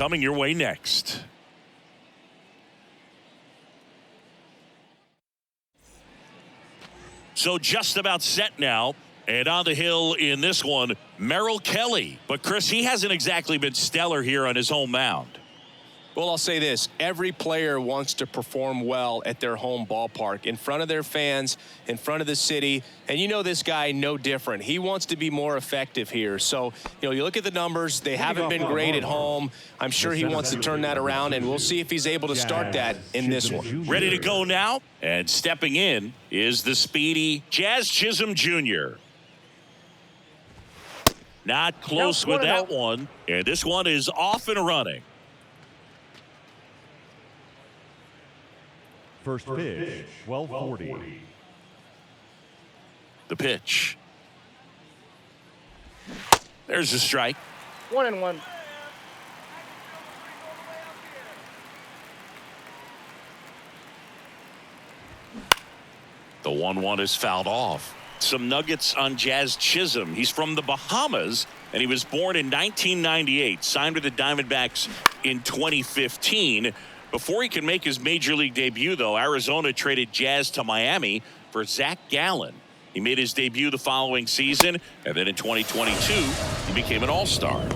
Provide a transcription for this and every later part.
Coming your way next. So just about set now. And on the hill in this one, Merrill Kelly. But, Chris, he hasn't exactly been stellar here on his home mound. Well, I'll say this. Every player wants to perform well at their home ballpark, in front of their fans, in front of the city. And you know this guy no different. He wants to be more effective here. So, you look at the numbers. They haven't been great at home. I'm sure he wants to turn that around, and we'll see if he's able to start that in this one. Ready to go now? And stepping in is the speedy Jazz Chisholm Jr. Not close with that one. And this one is off and running. First pitch, 12:40. The pitch. There's a strike. 1-1. The 1-1 is fouled off. Some nuggets on Jazz Chisholm. He's from the Bahamas, and he was born in 1998. Signed with the Diamondbacks in 2015. Before he can make his major league debut, though, Arizona traded Jazz to Miami for Zach Gallen. He made his debut the following season, and then in 2022, he became an all-star.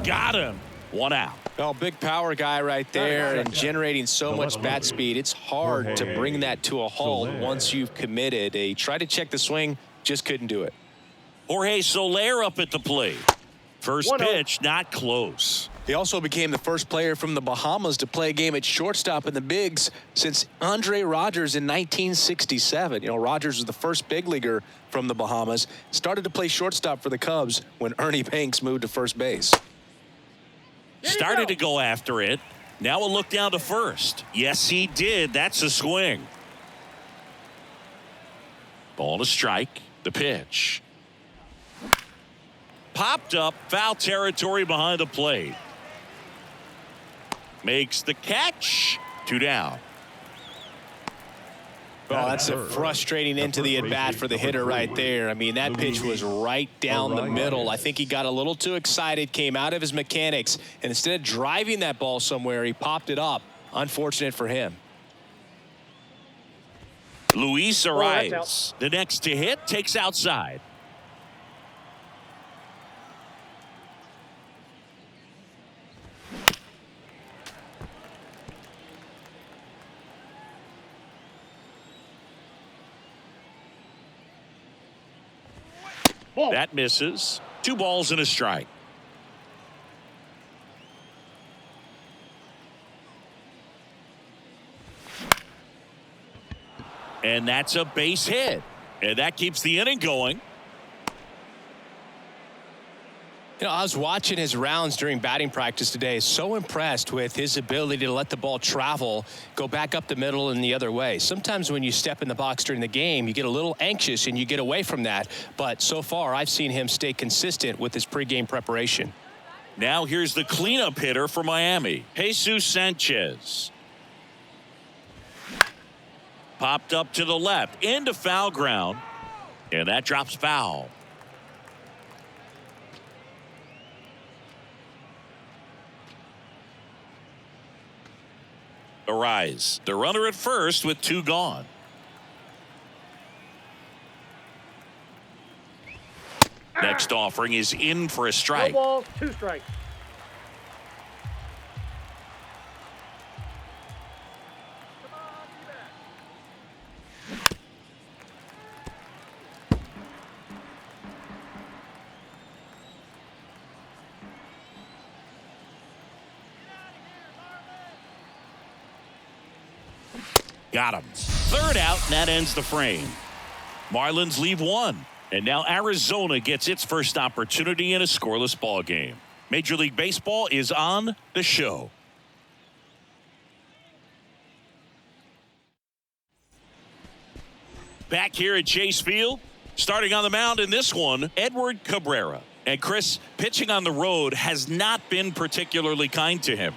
Got him. 1 out. Well, big power guy right there and generating so much bat speed. It's hard to bring that to a halt once you've committed. He tried to check the swing, just couldn't do it. Jorge Soler up at the plate. First pitch, not close. He also became the first player from the Bahamas to play a game at shortstop in the bigs since Andre Rogers in 1967. Rogers was the first big leaguer from the Bahamas. Started to play shortstop for the Cubs when Ernie Banks moved to first base. Started to go after it. Now a look down to first. Yes, he did. That's a swing. Ball to strike. The pitch. Popped up. Foul territory behind the plate. Makes the catch. 2 down. Well, that's a frustrating into the at-bat for the hitter right there. I mean, that pitch was right down the middle. I think he got a little too excited, came out of his mechanics, and instead of driving that ball somewhere, he popped it up. Unfortunate for him. Luis Arias, the next to hit, takes outside. That misses. 2 balls and a strike. And that's a base hit. And that keeps the inning going. I was watching his rounds during batting practice today. So impressed with his ability to let the ball travel, go back up the middle and the other way. Sometimes when you step in the box during the game, you get a little anxious and you get away from that. But so far, I've seen him stay consistent with his pregame preparation. Now here's the cleanup hitter for Miami, Jesus Sanchez. Popped up to the left, into foul ground, and that drops foul. Arise. The runner at first with 2 gone. Next offering is in for a strike. 1 ball, 2 strikes. Got him. 3rd out, and that ends the frame. Marlins leave 1. And now Arizona gets its first opportunity in a scoreless ball game. Major League Baseball is on the show. Back here at Chase Field, starting on the mound in this one, Edward Cabrera. And Chris, pitching on the road has not been particularly kind to him.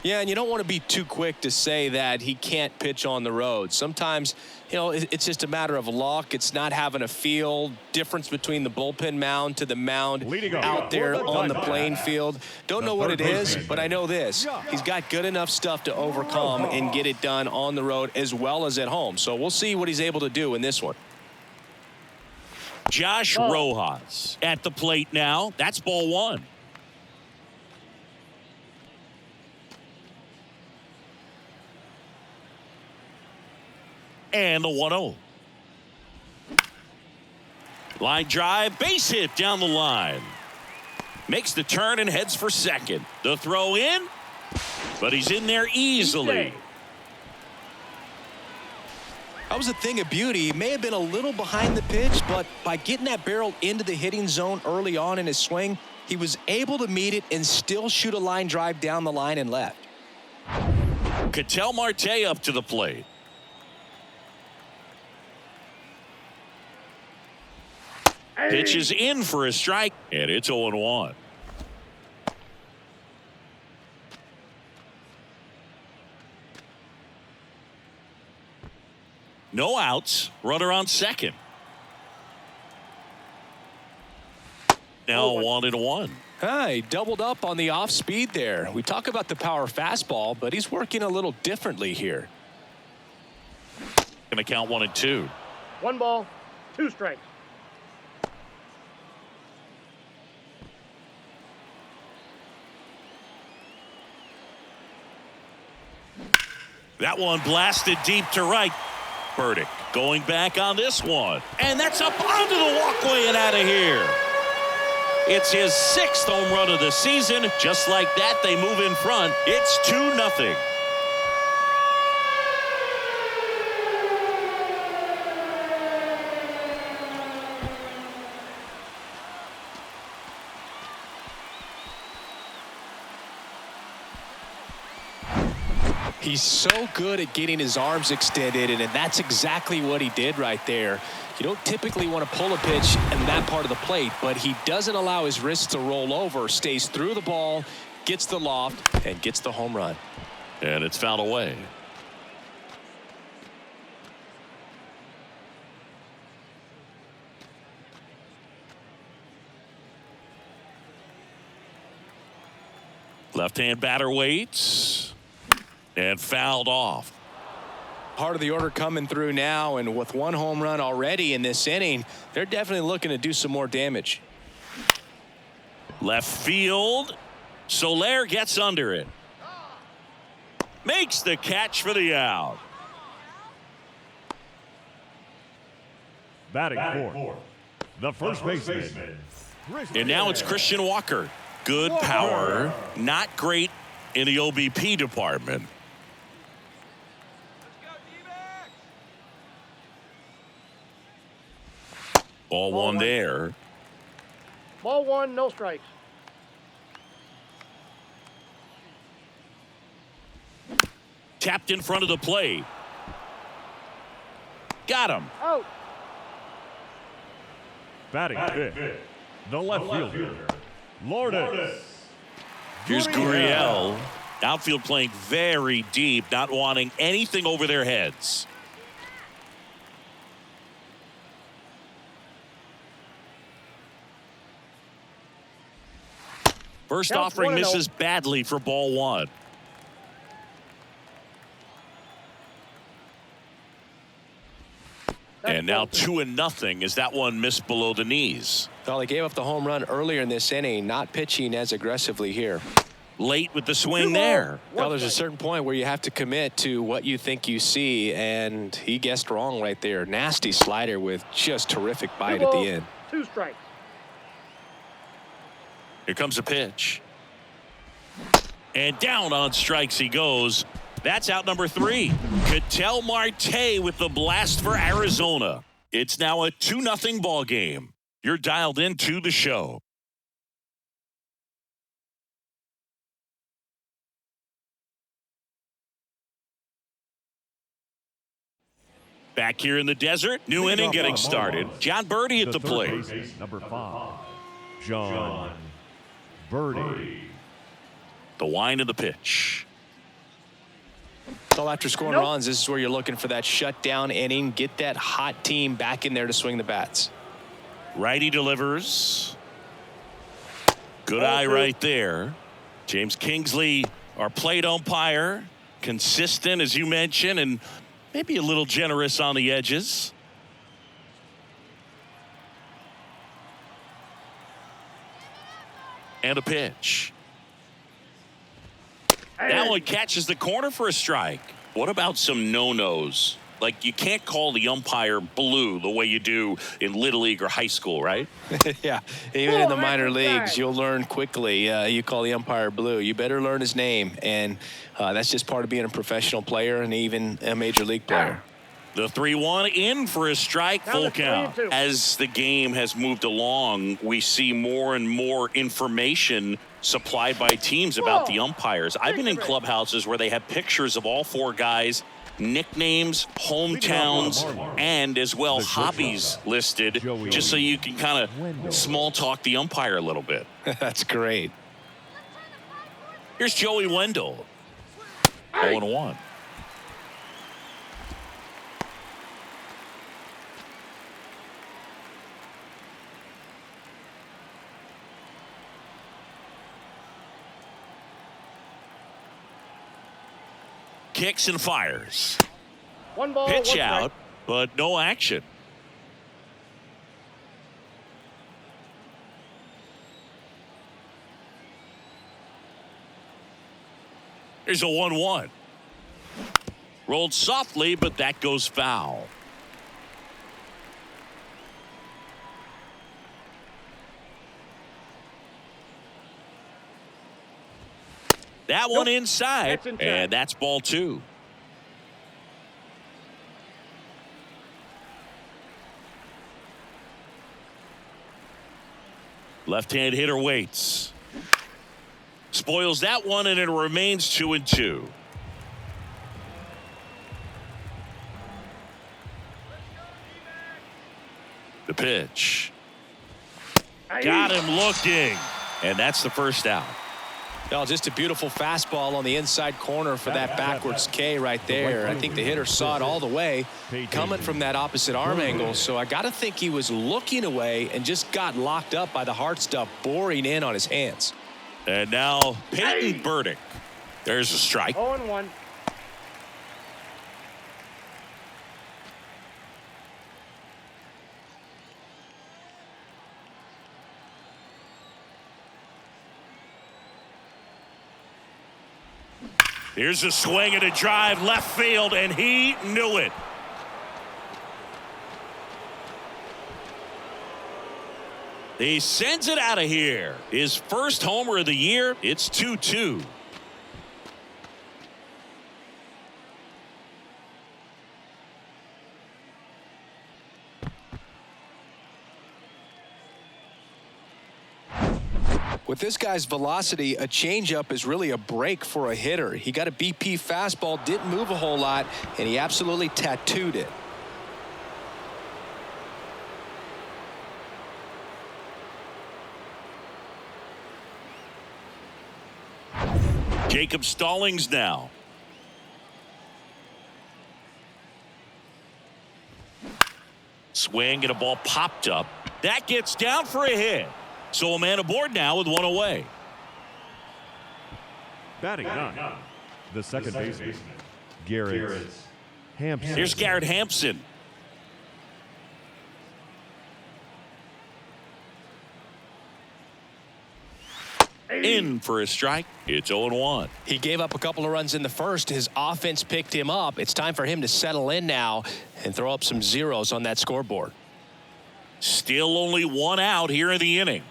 Yeah, and you don't want to be too quick to say that he can't pitch on the road. Sometimes, it's just a matter of luck. It's not having a feel difference between the bullpen mound to the mound out there on the playing field. Don't know what it is, but I know this. He's got good enough stuff to overcome and get it done on the road as well as at home. So we'll see what he's able to do in this one. Josh Rojas at the plate now. That's ball one. And the 1-0. Line drive, base hit down the line. Makes the turn and heads for second. The throw in, but he's in there easily. That was a thing of beauty. He may have been a little behind the pitch, but by getting that barrel into the hitting zone early on in his swing, he was able to meet it and still shoot a line drive down the line and left. Ketel Marte up to the plate. Pitch is in for a strike, and it's 0-1. No outs. Runner on second. Now 1-1. He doubled up on the off speed there. We talk about the power fastball, but he's working a little differently here. Going to count 1-2. 1 ball, 2 strikes. That one blasted deep to right. Burdick going back on this one. And that's up onto the walkway and out of here. It's his 6th home run of the season. Just like that, they move in front. It's 2-0. He's so good at getting his arms extended, and that's exactly what he did right there. You don't typically want to pull a pitch in that part of the plate, but he doesn't allow his wrists to roll over, stays through the ball, gets the loft, and gets the home run. And it's fouled away. Left-hand batter waits. And fouled off. Part of the order coming through now, and with 1 home run already in this inning, they're definitely looking to do some more damage. Left field. Soler gets under it. Makes the catch for the out. Batting fourth, the first baseman. And now it's Christian Walker. Good power, not great in the OBP department. Ball one there. Ball 1, no strikes. Tapped in front of the plate. Got him. Out. Batting fifth, the left fielder, Lourdes. Here's Gurriel. Outfield playing very deep, not wanting anything over their heads. First offering misses badly for ball 1. And now 2-0 as that one missed below the knees. Well, he gave up the home run earlier in this inning, not pitching as aggressively here. Late with the swing there. Well, there's a certain point where you have to commit to what you think you see, and he guessed wrong right there. Nasty slider with just terrific bite at the end. 2 strikes. Here comes a pitch. And down on strikes he goes. That's out number 3. Ketel Marte with the blast for Arizona. It's now a 2-0 ball game. You're dialed into the show. Back here in the desert, new inning getting started. John Birdie at the plate. Number 5, John Birdie. The wind of the pitch. Well, after scoring runs, this is where you're looking for that shutdown inning. Get that hot team back in there to swing the bats. Righty delivers. Good eye right there. James Kingsley, our plate umpire, consistent as you mentioned, and maybe a little generous on the edges. And a pitch. That one catches the corner for a strike. What about some no-nos? Like, you can't call the umpire blue the way you do in Little League or high school, right? Yeah, even in the minor leagues, you'll learn quickly. You call the umpire blue. You better learn his name, and that's just part of being a professional player and even a major league player. The 3-1 in for a strike, full count. As the game has moved along, we see more and more information supplied by teams about the umpires. I've been in clubhouses where they have pictures of all four guys, nicknames, hometowns, and as well hobbies listed, just so you can kind of small talk the umpire a little bit. That's great. Here's Joey Wendell. 0-1. Kicks and fires. One ball, Pitch one out, but no action. Here's a 1-1. Rolled softly, but that goes foul. That one inside, and that's ball 2. Left-hand hitter waits. Spoils that one, and it remains 2-2. The pitch. Got him looking, and that's the first out. Well, just a beautiful fastball on the inside corner for that backwards K right there. I think the hitter saw it all the way coming from that opposite arm angle. So I got to think he was looking away and just got locked up by the hard stuff boring in on his hands. And now Peyton Burdick. There's a strike. 0-1. Here's a swing and a drive left field, and he knew it. He sends it out of here. His first homer of the year. It's 2-2. With this guy's velocity, a changeup is really a break for a hitter. He got a BP fastball, didn't move a whole lot, and he absolutely tattooed it. Jacob Stallings now. Swing and a ball popped up. That gets down for a hit. So a man aboard now with one away. Batting nine, the second baseman, Garrett Hampson. Here's Garrett Hampson. In for a strike. It's 0-1. He gave up a couple of runs in the first. His offense picked him up. It's time for him to settle in now and throw up some zeros on that scoreboard. Still only one out here in the inning.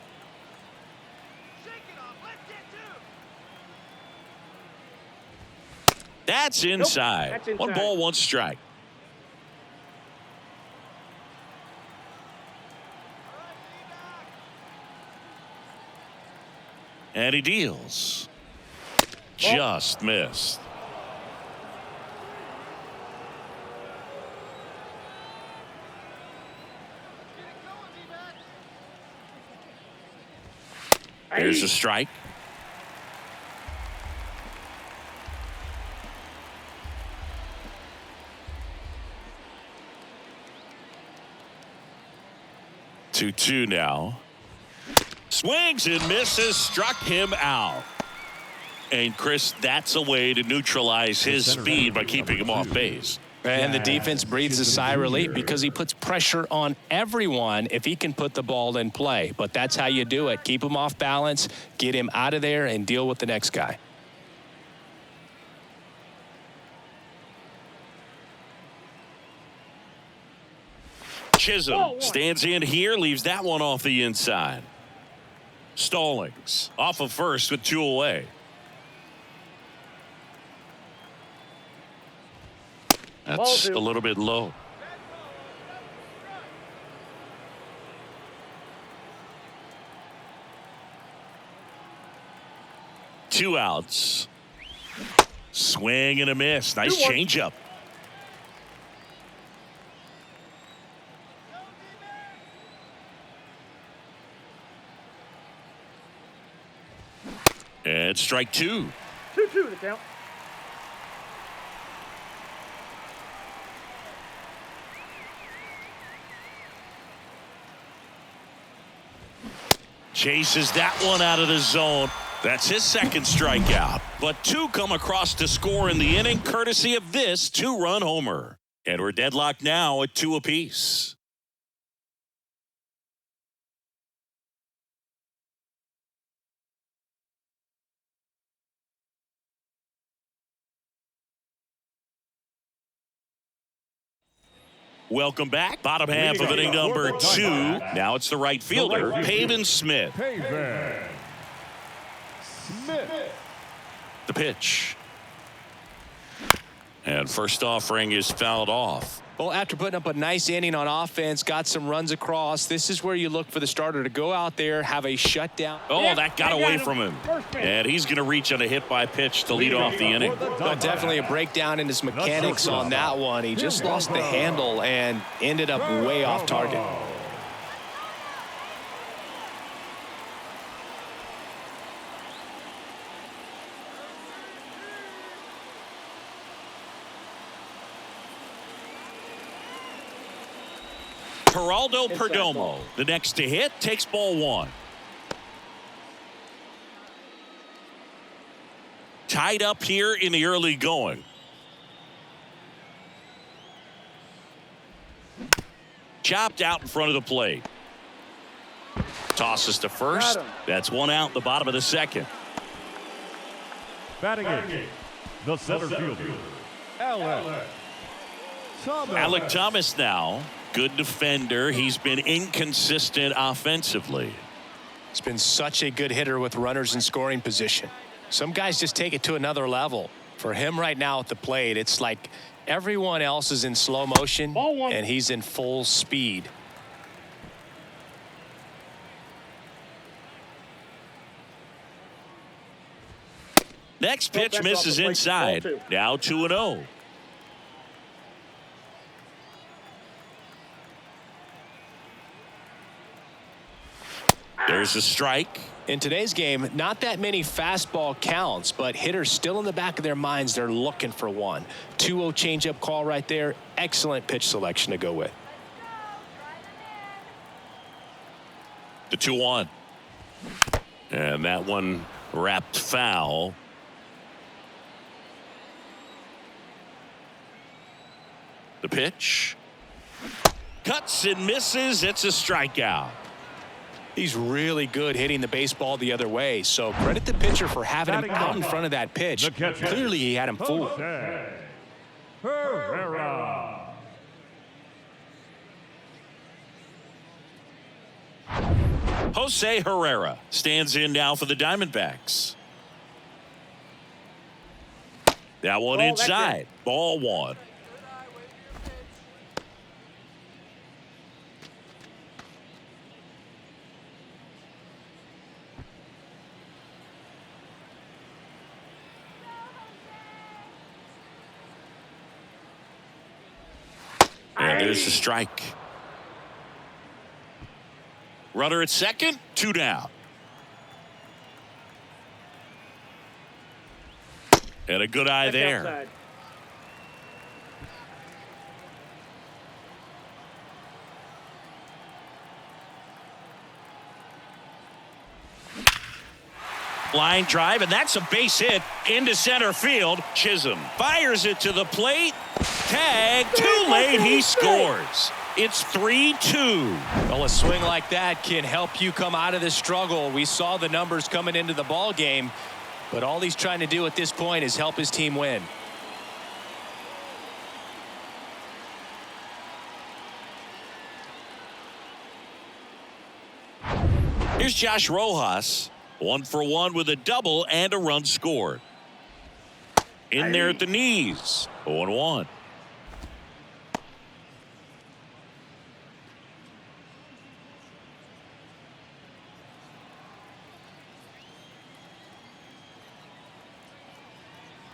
That's inside. That's inside. 1 ball, 1 strike. And he deals. Just missed. There's a strike. 2-2 now. Swings and misses, struck him out. And Chris, that's a way to neutralize his speed by keeping him off base. And the defense breathes a sigh of relief because he puts pressure on everyone if he can put the ball in play. But that's how you do it. Keep him off balance, get him out of there, and deal with the next guy. Chisholm stands in here, leaves that one off the inside. Stallings off of first with 2 away. That's a little bit low. Two outs. Swing and a miss. Nice changeup. And strike 2. 2-2 the count. Chases that one out of the zone. That's his second strikeout. But 2 come across to score in the inning, courtesy of this 2-run homer. And we're deadlocked now at 2 apiece. Welcome back. Bottom half of inning number 2. Now it's the right fielder, Pavin Smith. The pitch. And first offering is fouled off. Well, after putting up a nice inning on offense, got some runs across, this is where you look for the starter to go out there, have a shutdown. Oh, that got away from him. And he's going to reach on a hit by pitch to lead off the inning. But definitely a breakdown in his mechanics on that one. He just lost the handle and ended up way off target. Geraldo Perdomo, the next to hit, takes ball 1. Tied up here in the early going. Chopped out in front of the plate. Tosses to first. That's 1 out in the bottom of the second. Batting it, the center fielder, Alec Thomas now. Good defender. He's been inconsistent offensively. He's been such a good hitter with runners in scoring position. Some guys just take it to another level. For him right now at the plate, it's like everyone else is in slow motion and he's in full speed. Next pitch misses inside. Now 2-0. There's a strike. In today's game, not that many fastball counts, but hitters still in the back of their minds, they're looking for one. 2-0 changeup call right there. Excellent pitch selection to go with. The 2-1. And that one wrapped foul. The pitch. Cuts and misses. It's a strikeout. He's really good hitting the baseball the other way, so credit the pitcher for having him out in front of that pitch. Clearly, he had him fooled. Herrera. Jose Herrera stands in now for the Diamondbacks. That one inside. Ball 1. And there's the strike. Runner at second, 2 down. And a good eye there. Outside. Line drive, and that's a base hit into center field. Chisholm fires it to the plate. Tag, too late, he scores. It's 3-2. Well, a swing like that can help you come out of this struggle. We saw the numbers coming into the ball game, but all he's trying to do at this point is help his team win. Here's Josh Rojas, 1 for 1 with a double and a run scored. In there at the knees, 0-1.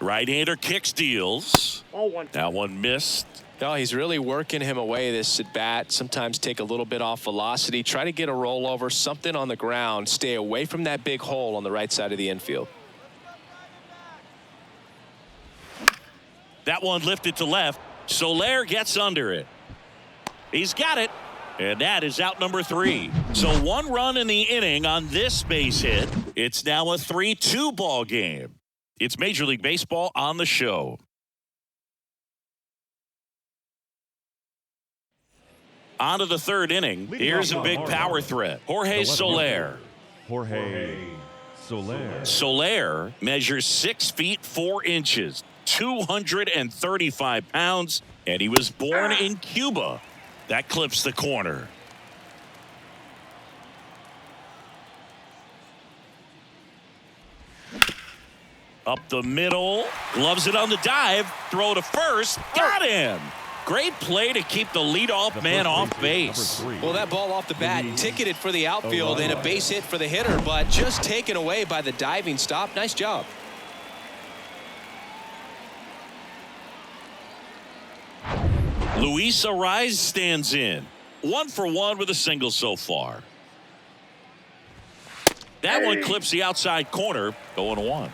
Right-hander kicks, deals. That one missed. No, he's really working him away this at bat. Sometimes take a little bit off velocity. Try to get a rollover, something on the ground. Stay away from that big hole on the right side of the infield. That one lifted to left. Soler gets under it. He's got it. And that is out number 3. So 1 run in the inning on this base hit. It's now a 3-2 ball game. It's Major League Baseball on the show. On to the 3rd inning. Here's a big power threat. Jorge Soler. Soler measures 6 feet 4 inches, 235 pounds, and he was born in Cuba. That clips the corner. Up the middle, gloves it on the dive, throw to first, got him. Great play to keep the leadoff man off base. Well, that ball off the bat ticketed for the outfield and a base hit for the hitter, but just taken away by the diving stop. Nice job. Luis Ariz stands in. 1 for 1 with a single so far. That one clips the outside corner, 0-1.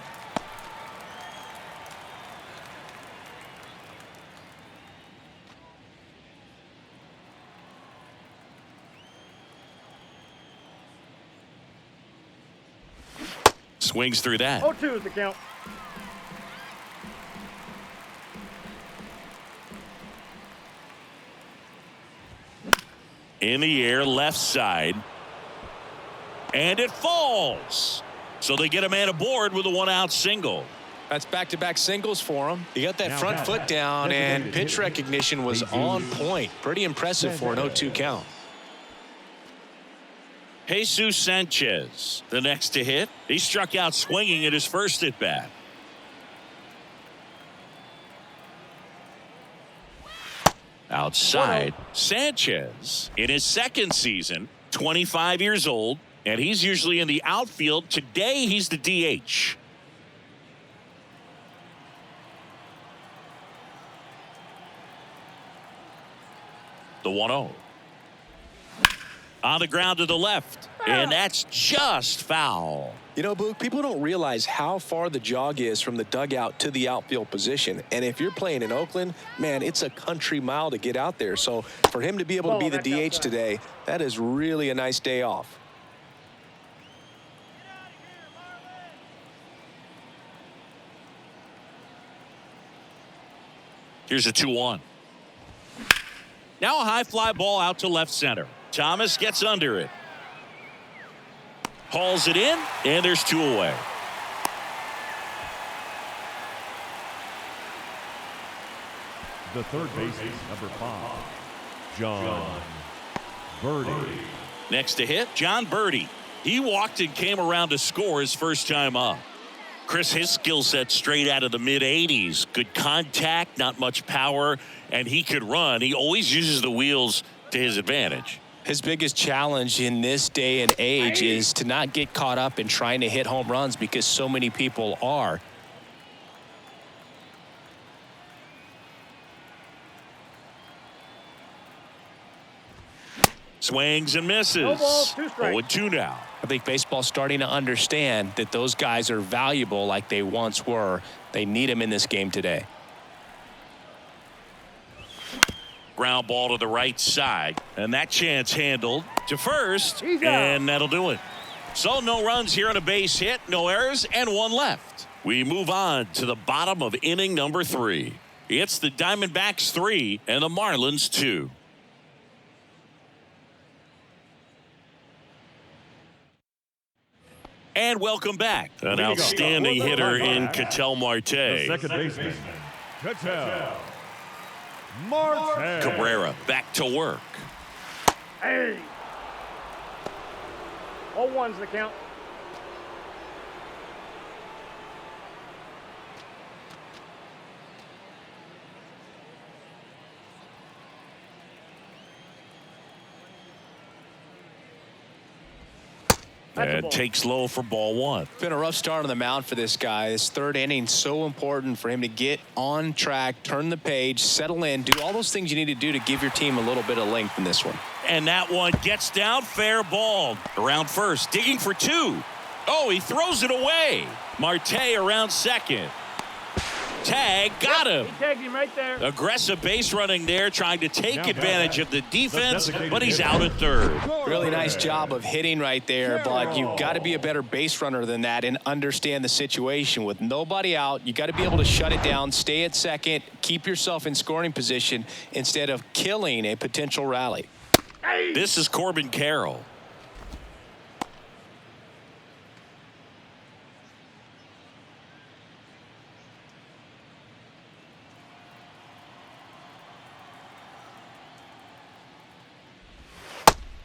Swings through that. 0-2 is the count. In the air, left side. And it falls. So they get a man aboard with a 1-out single. That's back-to-back singles for him. He got that front foot down, and pitch recognition was on point. Pretty impressive for an 0-2 count. Jesus Sanchez, the next to hit. He struck out swinging at his first at bat. Outside, Sanchez in his 2nd season, 25 years old, and he's usually in the outfield. Today, he's the DH. The 1-0. On the ground to the left, and that's just foul. You know, Boog, people don't realize how far the jog is from the dugout to the outfield position. And if you're playing in Oakland, man, it's a country mile to get out there. So for him to be able to be the DH today, that is really a nice day off. Here's a 2-1. Now a high fly ball out to left center. Thomas gets under it. Hauls it in, and there's 2 away. The third baseman, number 5, John Birdie. Next to hit, John Birdie. He walked and came around to score his first time up. Chris, his skill set straight out of the mid-'80s. Good contact, not much power, and he could run. He always uses the wheels to his advantage. His biggest challenge in this day and age is to not get caught up in trying to hit home runs because so many people are. Swings and misses. No balls, 2 strikes. 0-2 now. I think baseball's starting to understand that those guys are valuable like they once were. They need them in this game today. Ground ball to the right side, and that chance handled to first, and that'll do it. So no runs here on a base hit, no errors, and one left. We move on to the bottom of inning number 3. It's the Diamondbacks 3 and the Marlins 2. And welcome back. An outstanding hitter in Ketel Marte. The second baseman, Ketel Marte. Cabrera back to work. Hey. 0-1's the count. And takes low for ball 1. Been a rough start on the mound for this guy. This third inning, so important for him to get on track, turn the page, settle in, do all those things you need to do to give your team a little bit of length in this one. And that one gets down, fair ball. Around first, digging for 2. Oh, he throws it away. Marte around second. Tag, got him. He tagged him right there. Aggressive base running there, trying to take advantage of the defense, but he's out at third. Really nice job of hitting right there, but you've got to be a better base runner than that and understand the situation. With nobody out, you got to be able to shut it down, stay at second, keep yourself in scoring position instead of killing a potential rally. This is Corbin Carroll.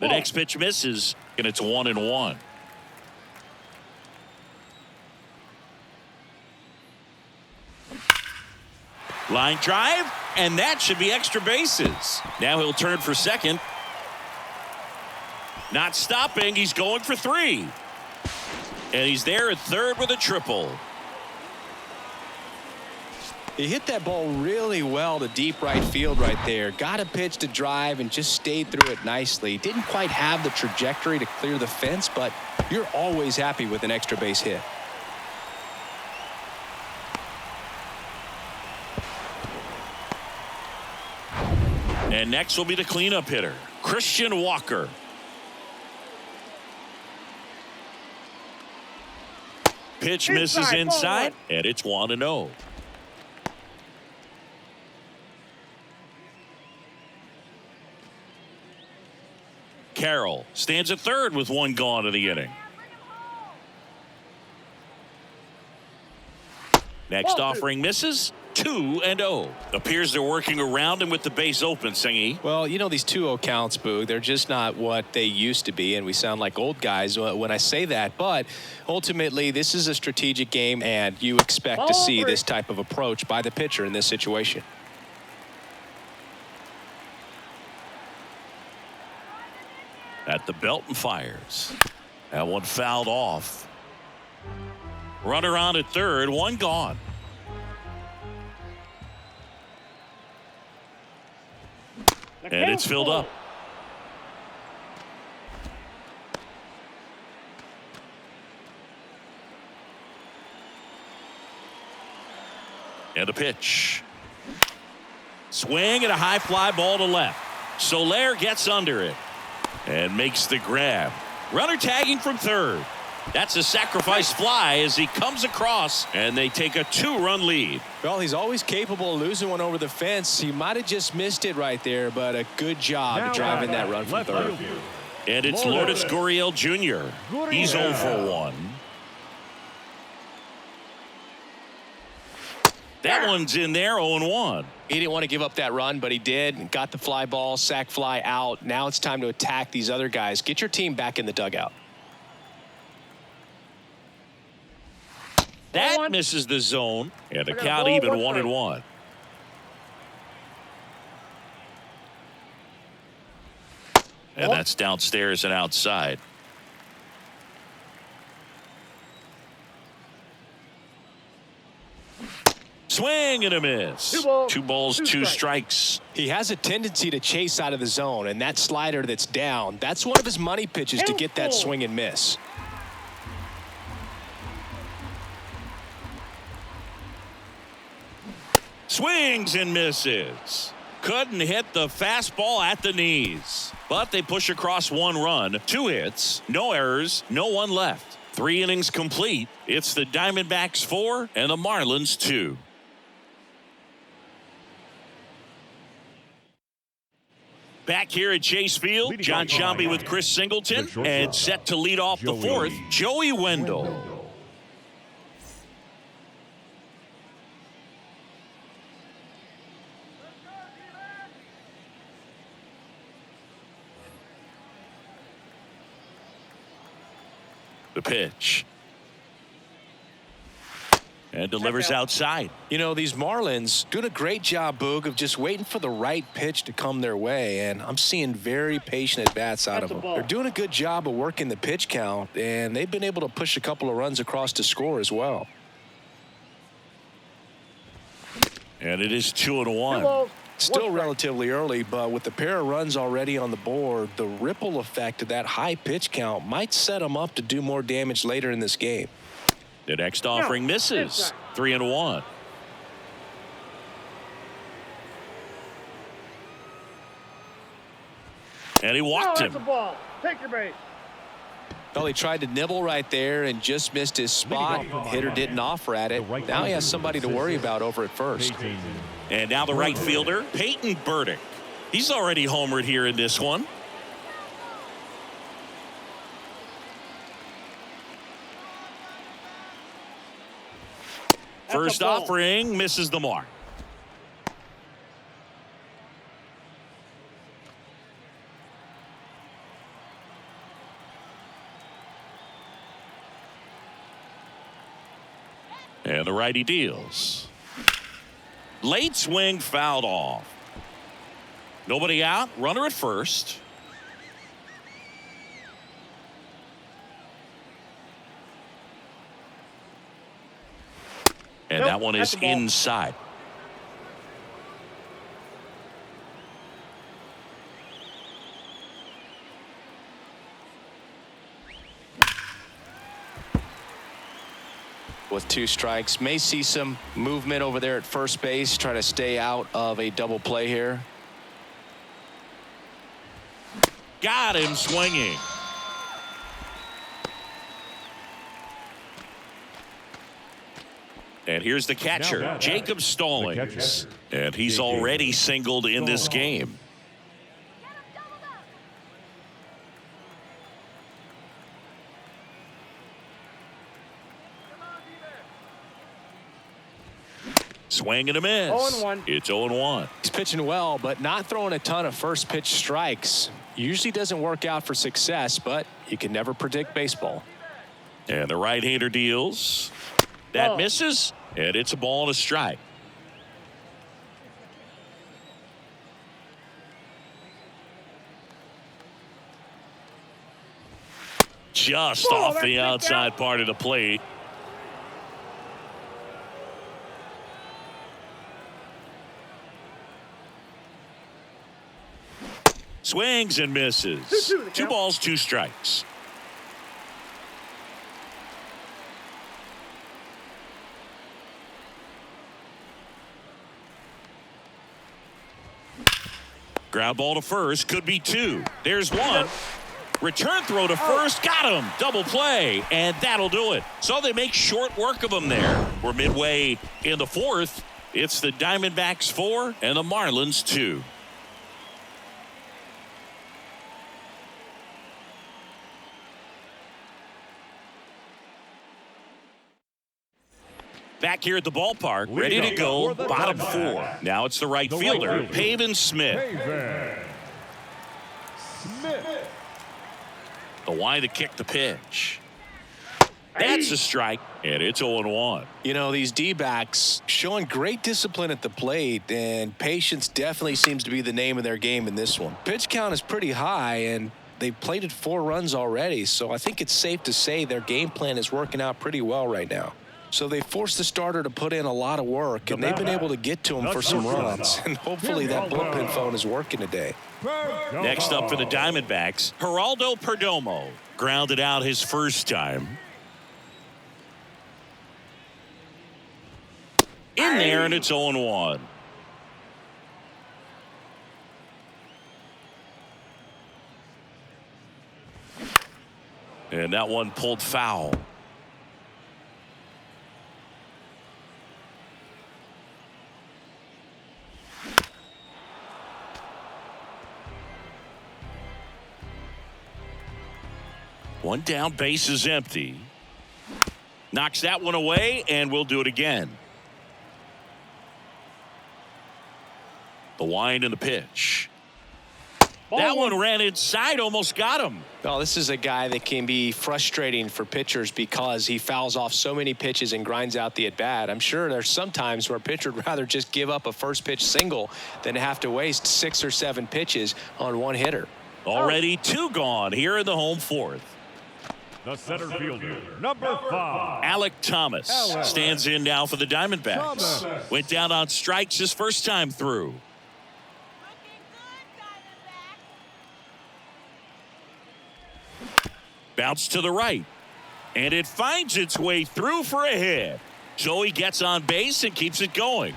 The next pitch misses, and it's 1-1. Line drive, and that should be extra bases. Now he'll turn for second. Not stopping, he's going for 3. And he's there at third with a triple. He hit that ball really well to deep right field right there. Got a pitch to drive and just stayed through it nicely. Didn't quite have the trajectory to clear the fence, but you're always happy with an extra base hit. And next will be the cleanup hitter, Christian Walker. Pitch misses inside, and it's 1-0. Carroll stands at third with 1 gone in the inning. Next offering misses. 2-0. Appears they're working around him with the base open, Singy. Well, you know, these 2-0 counts, Boog, they're just not what they used to be, and we sound like old guys when I say that. But ultimately, this is a strategic game, and you expect to see this type of approach by the pitcher in this situation. At the belt and fires. That one fouled off. Runner on at third, 1 gone. And it's filled up. And a pitch. Swing and a high fly ball to left. Soler gets under it and makes the grab. Runner tagging from third. That's a sacrifice fly as he comes across, and they take a 2-run lead. Well, he's always capable of losing one over the fence. He might have just missed it right there, but a good job driving that run from third. And it's Lourdes Gurriel Jr. He's 0 for 1. That one's in there, 0-1. He didn't want to give up that run, but he did. Got the fly ball, sac fly out. Now it's time to attack these other guys. Get your team back in the dugout. That misses the zone, and the count even 1-1. And that's downstairs and outside. Swing and a miss. 2 balls, 2 strikes. He has a tendency to chase out of the zone, and that slider that's down, that's one of his money pitches to get that swing and miss. Swings and misses. Couldn't hit the fastball at the knees. But they push across 1 run, 2 hits, no errors, no one left. 3 innings complete. It's the Diamondbacks 4 and the Marlins 2. Back here at Chase Field, John Sciambi with Chris Singleton, and set to lead off the 4th, Joey Wendell. The pitch. And delivers outside. You know, these Marlins doing a great job, Boog, of just waiting for the right pitch to come their way, and I'm seeing very patient at-bats out of them. They're doing a good job of working the pitch count, and they've been able to push a couple of runs across to score as well. And it is 2-1. Still relatively early, but with the pair of runs already on the board, the ripple effect of that high pitch count might set them up to do more damage later in this game. The next offering misses. 3-1. And he walked him. That's a ball. Take your base. Well, he tried to nibble right there and just missed his spot. Hitter didn't offer at it. Now he has somebody to worry about over at first. And now the right fielder, Peyton Burdick. He's already homered here in this one. First offering misses the mark. And the righty deals. Late swing fouled off. Nobody out. Runner at first. And that one is inside. With 2 strikes, may see some movement over there at first base, try to stay out of a double play here. Got him swinging. And here's the catcher, Jacob Stallings. And he's already singled in this game. Swing and a miss. 0-1. It's 0-1. He's pitching well, but not throwing a ton of first pitch strikes. Usually doesn't work out for success, but you can never predict baseball. And the right-hander deals. That misses, and it's a ball and a strike. Just off the outside part of the plate. Swings and misses. 2 balls, 2 strikes. Ground ball to first, could be 2. There's 1. Return throw to first, got him. Double play, and that'll do it. So they make short work of him there. We're midway in the 4th. It's the Diamondbacks 4 and the Marlins 2. Back here at the ballpark, ready to go, bottom 4. Now it's the right fielder, Pavin Smith. The wide to kick the pitch. That's a strike, and it's 0-1. You know, these D-backs showing great discipline at the plate, and patience definitely seems to be the name of their game in this one. Pitch count is pretty high, and they've plated 4 runs already, so I think it's safe to say their game plan is working out pretty well right now. So they forced the starter to put in a lot of work, and they've been able to get to him for some runs. And hopefully that bullpen phone is working today. Next up for the Diamondbacks, Geraldo Perdomo. Grounded out his first time. In there, and it's 0-1. And that one pulled foul. One down, base is empty. Knocks that one away, and we'll do it again. The wind and the pitch. That one ran inside, almost got him. Well, this is a guy that can be frustrating for pitchers because he fouls off so many pitches and grinds out the at-bat. I'm sure there's some times where a pitcher would rather just give up a first pitch single than have to waste 6 or 7 pitches on one hitter. Already 2 gone here in the home fourth. The center fielder, number 5. Alec Thomas stands in now for the Diamondbacks. Went down on strikes his first time through. Bounce to the right. And it finds its way through for a hit. So he gets on base and keeps it going.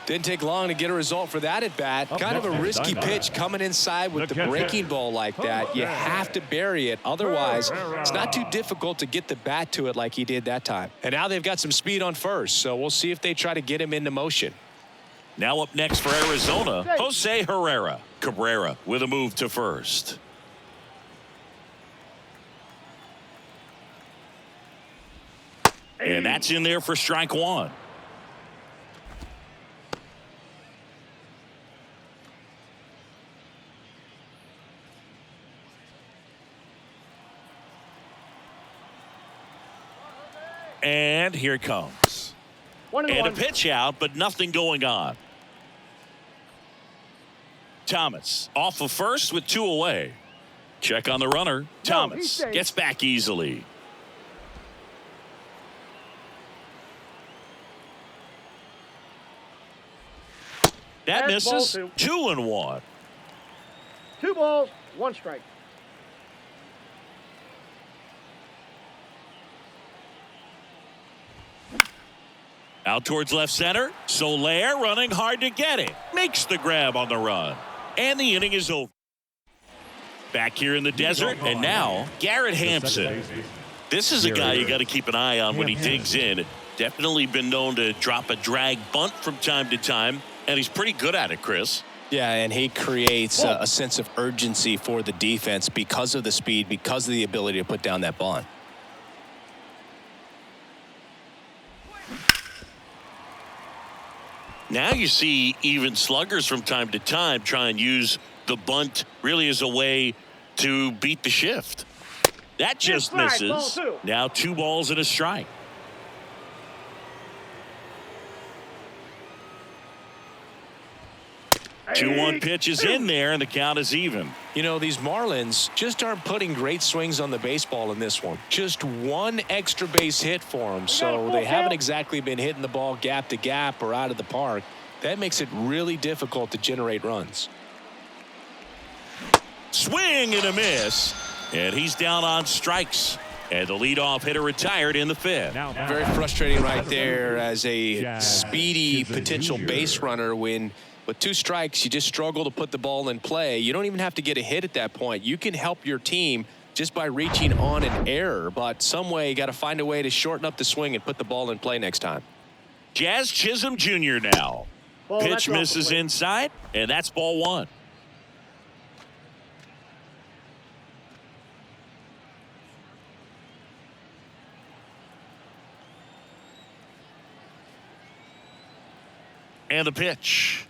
Didn't take long to get a result for that at bat. Kind of a risky pitch coming inside with the breaking ball like that. You have to bury it. Otherwise, it's not too difficult to get the bat to it like he did that time. And now they've got some speed on first, so we'll see if they try to get him into motion. Now up next for Arizona, Jose Herrera. Cabrera with a move to first. And that's in there for strike one. And here it comes. And a pitch out, but nothing going on. Thomas off of first with 2 away. Check on the runner. Thomas gets back easily. That misses. 2-1. 2 balls, 1 strike. Out towards left center. Soler running hard to get it. Makes the grab on the run. And the inning is over. Back here in the desert. And now Garrett Hampson. This is a guy you got to keep an eye on when he digs in. Definitely been known to drop a drag bunt from time to time. And he's pretty good at it, Chris. Yeah, and he creates a sense of urgency for the defense because of the speed, because of the ability to put down that bunt. Now you see even sluggers from time to time try and use the bunt really as a way to beat the shift. That just misses. Now 2 balls and a strike. Hey. 2-1 pitch is in there, and the count is even. You know, these Marlins just aren't putting great swings on the baseball in this one. Just 1 extra base hit for them, so they haven't exactly been hitting the ball gap to gap or out of the park. That makes it really difficult to generate runs. Swing and a miss, and he's down on strikes. And the leadoff hitter retired in the 5th. Very frustrating right there as a speedy potential base runner when with 2 strikes, you just struggle to put the ball in play. You don't even have to get a hit at that point. You can help your team just by reaching on an error, but some way you got to find a way to shorten up the swing and put the ball in play next time. Jazz Chisholm Jr. now. Pitch misses inside, and that's ball 1. And the pitch.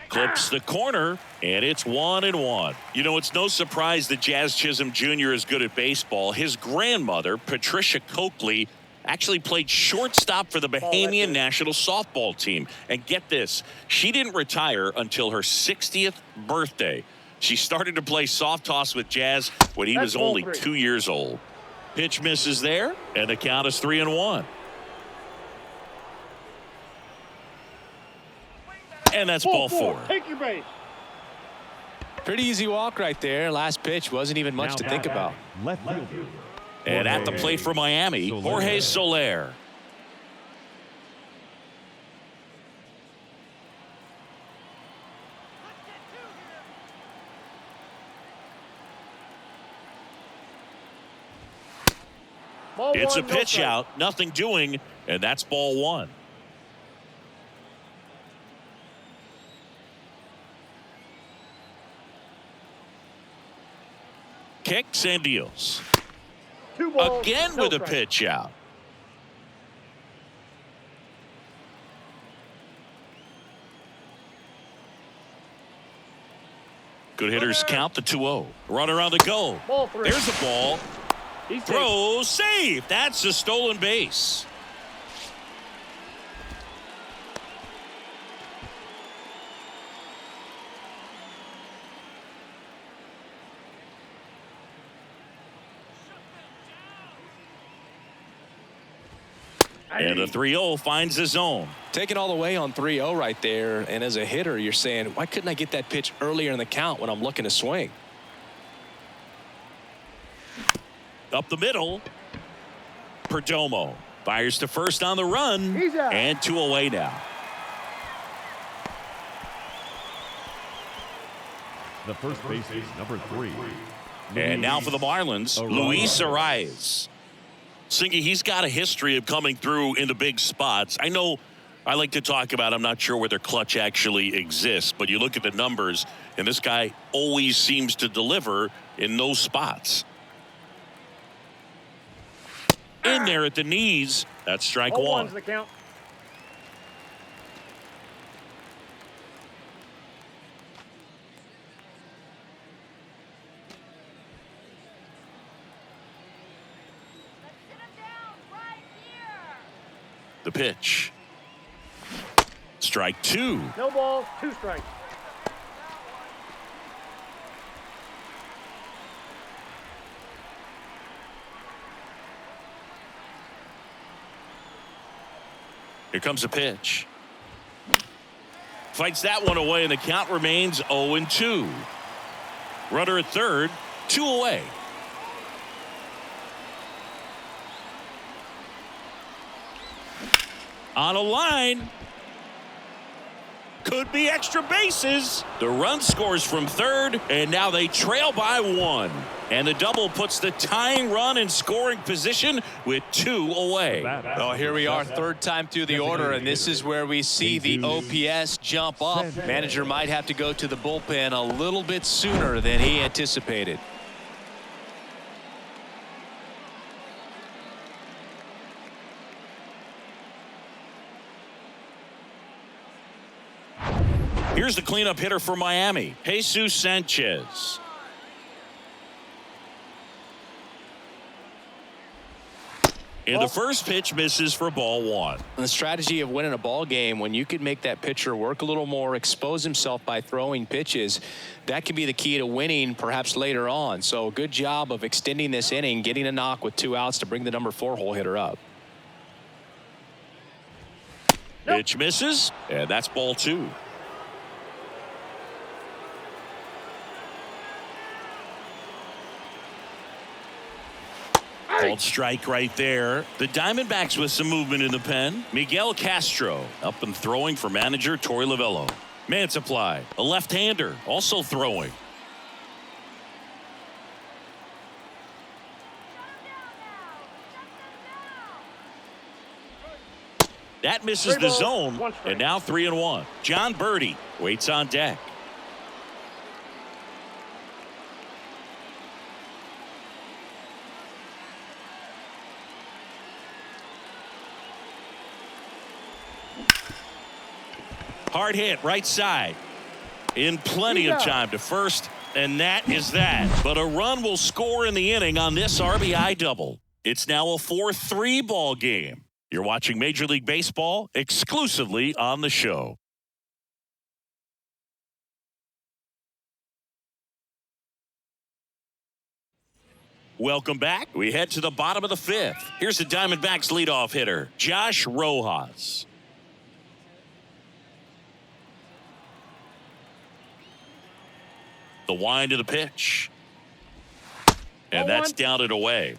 Clips the corner, and it's 1-1. You know, it's no surprise that Jazz Chisholm Jr. is good at baseball. His grandmother, Patricia Coakley, actually played shortstop for the Bahamian national softball team. And get this, she didn't retire until her 60th birthday. She started to play soft toss with Jazz when he was only 2 years old. Pitch misses there, and the count is 3-1. And that's ball 4. Take your base. Pretty easy walk right there. Last pitch wasn't even much to think about. Left fielder. And at the plate for Miami, Jorge Soler. Ball It's one, a no pitch strike. out, nothing doing, and that's ball one. Kicks and deals. 2 balls, Again no with a strike. pitch out. Good hitters count the 2-0. Runner on the go. Ball 3. There's a ball. He's safe. Throw, save. That's a stolen base. And the 3-0 finds the zone. Taking all the way on 3-0 right there. And as a hitter, you're saying, why couldn't I get that pitch earlier in the count when I'm looking to swing? Up the middle. Perdomo fires to first on the run. He's out. And 2 away now. The first base is number 3. And now for the Marlins, Luis Arias. Singy, he's got a history of coming through in the big spots. I know I like to talk about, I'm not sure whether clutch actually exists, but you look at the numbers, and this guy always seems to deliver in those spots. In there at the knees, that's strike 0-1's one. the count. The pitch. Strike 2. No balls, 2 strikes. Here comes a pitch. Fights that one away, and the count remains 0-2. Runner at third, 2 away. On a line. Could be extra bases. The run scores from third, and now they trail by 1. And the double puts the tying run in scoring position with 2 away. Oh, here we are, third time through the order, and this is where we see the OPS jump up. Manager might have to go to the bullpen a little bit sooner than he anticipated. Here's the cleanup hitter for Miami, Jesus Sanchez. And the first pitch misses for ball 1. The strategy of winning a ball game, when you can make that pitcher work a little more, expose himself by throwing pitches, that can be the key to winning perhaps later on. So good job of extending this inning, getting a knock with 2 outs to bring the number 4 hole hitter up. Pitch misses, and that's ball 2. Called strike right there. The Diamondbacks with some movement in the pen. Miguel Castro up and throwing for manager Torey Lovullo. Mantiply, a left-hander, also throwing. That misses 3 the balls, zone, 1 strike. and now 3-1. John Birdie waits on deck. Hard hit, right side. In plenty of time to first, and that is that. But a run will score in the inning on this RBI double. It's now a 4-3 ball game. You're watching Major League Baseball exclusively on the show. Welcome back. We head to the bottom of the 5th. Here's the Diamondbacks leadoff hitter, Josh Rojas. The wind of the pitch. And that's down and away.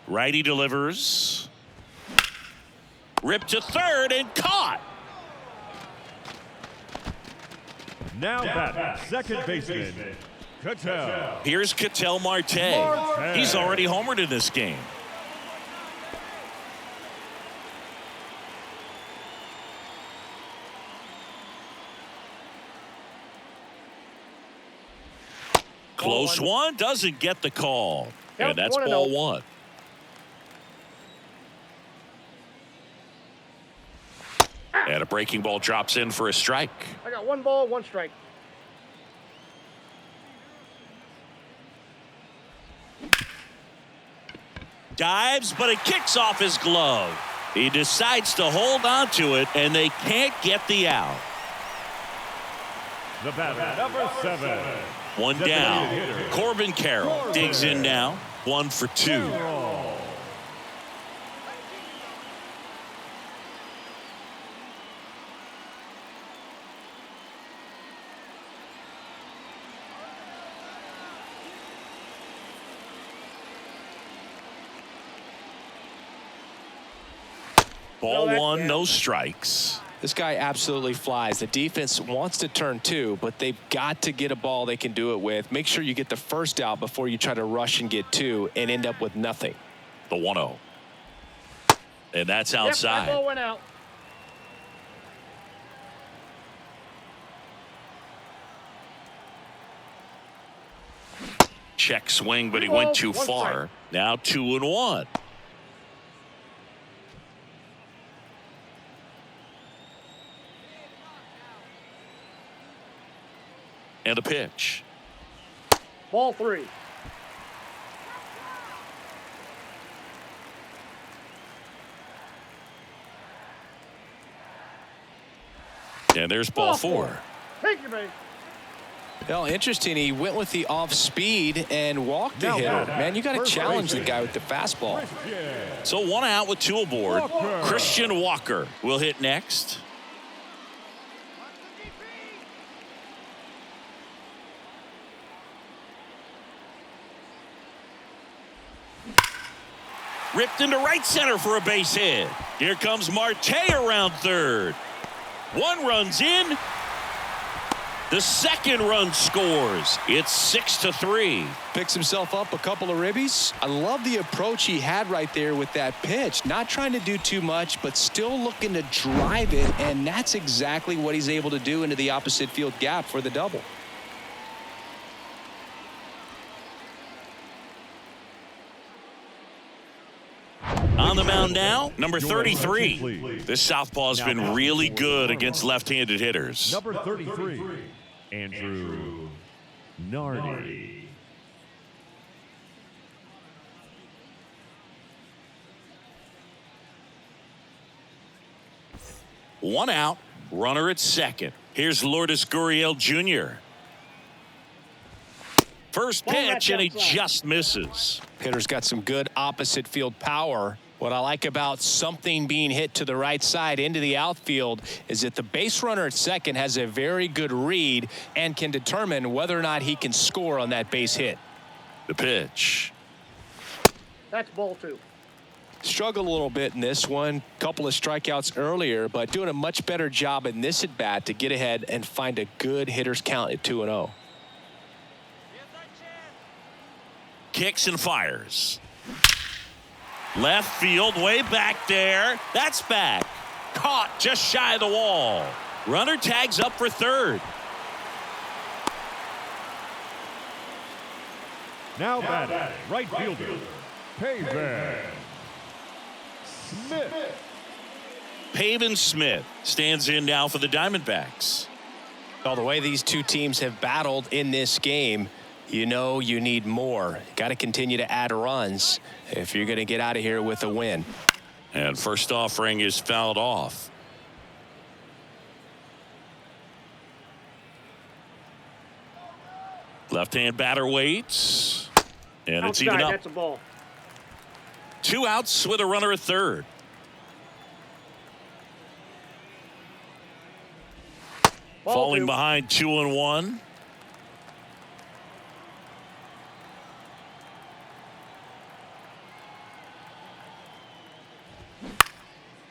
Righty delivers. Ripped to third and caught. Now batting, second baseman, Cattell. Here's Cattell Marte. He's already homered in this game. Close one, doesn't get the call. And that's ball one. And a breaking ball drops in for a strike. I got 1 ball, 1 strike. Dives, but it kicks off his glove. He decides to hold on to it, and they can't get the out. The batter, number 7. One down. Corbin Carroll digs in now. 1 for 2. Ball one, no strikes. This guy absolutely flies. The defense wants to turn 2, but they've got to get a ball they can do it with. Make sure you get the first out before you try to rush and get 2 and end up with nothing. The 1-0. And that's Yep, outside. that ball went out. Check swing, but he went too far. Now 2-1. And a pitch. Ball 3. And there's ball 4. Take your base. Well, interesting. He went with the off speed and walked the hitter. Man, you got to challenge the guy with the fastball. So 1 out with 2 aboard. Christian Walker will hit next. Ripped into right center for a base hit. Here comes Marte around third. 1 runs in. The second run scores. It's 6-3. Picks himself up a couple of ribbies. I love the approach he had right there with that pitch. Not trying to do too much, but still looking to drive it, and that's exactly what he's able to do into the opposite field gap for the double. On the mound now, number 33. This southpaw's been really good against left-handed hitters. Number 33, Andrew Nardi. One out, runner at second. Here's Lourdes Gurriel Jr. First pitch, and he just misses. Hitter's got some good opposite field power. What I like about something being hit to the right side into the outfield is that the base runner at second has a very good read and can determine whether or not he can score on that base hit. The pitch. That's ball 2. Struggled a little bit in this one. Couple of strikeouts earlier, but doing a much better job in this at bat to get ahead and find a good hitter's count at 2-0. Kicks and fires. Left field, way back there. That's back. Caught just shy of the wall. Runner tags up for third. Now batting, right fielder, Pavin Smith. Pavin Smith stands in now for the Diamondbacks. Well, the way these two teams have battled in this game, you know you need more. Got to continue to add runs if you're going to get out of here with a win. And first offering is fouled off. Left-hand batter waits. And it's even up. That's a ball. 2 outs with a runner at third. Ball Falling 2. behind 2-1.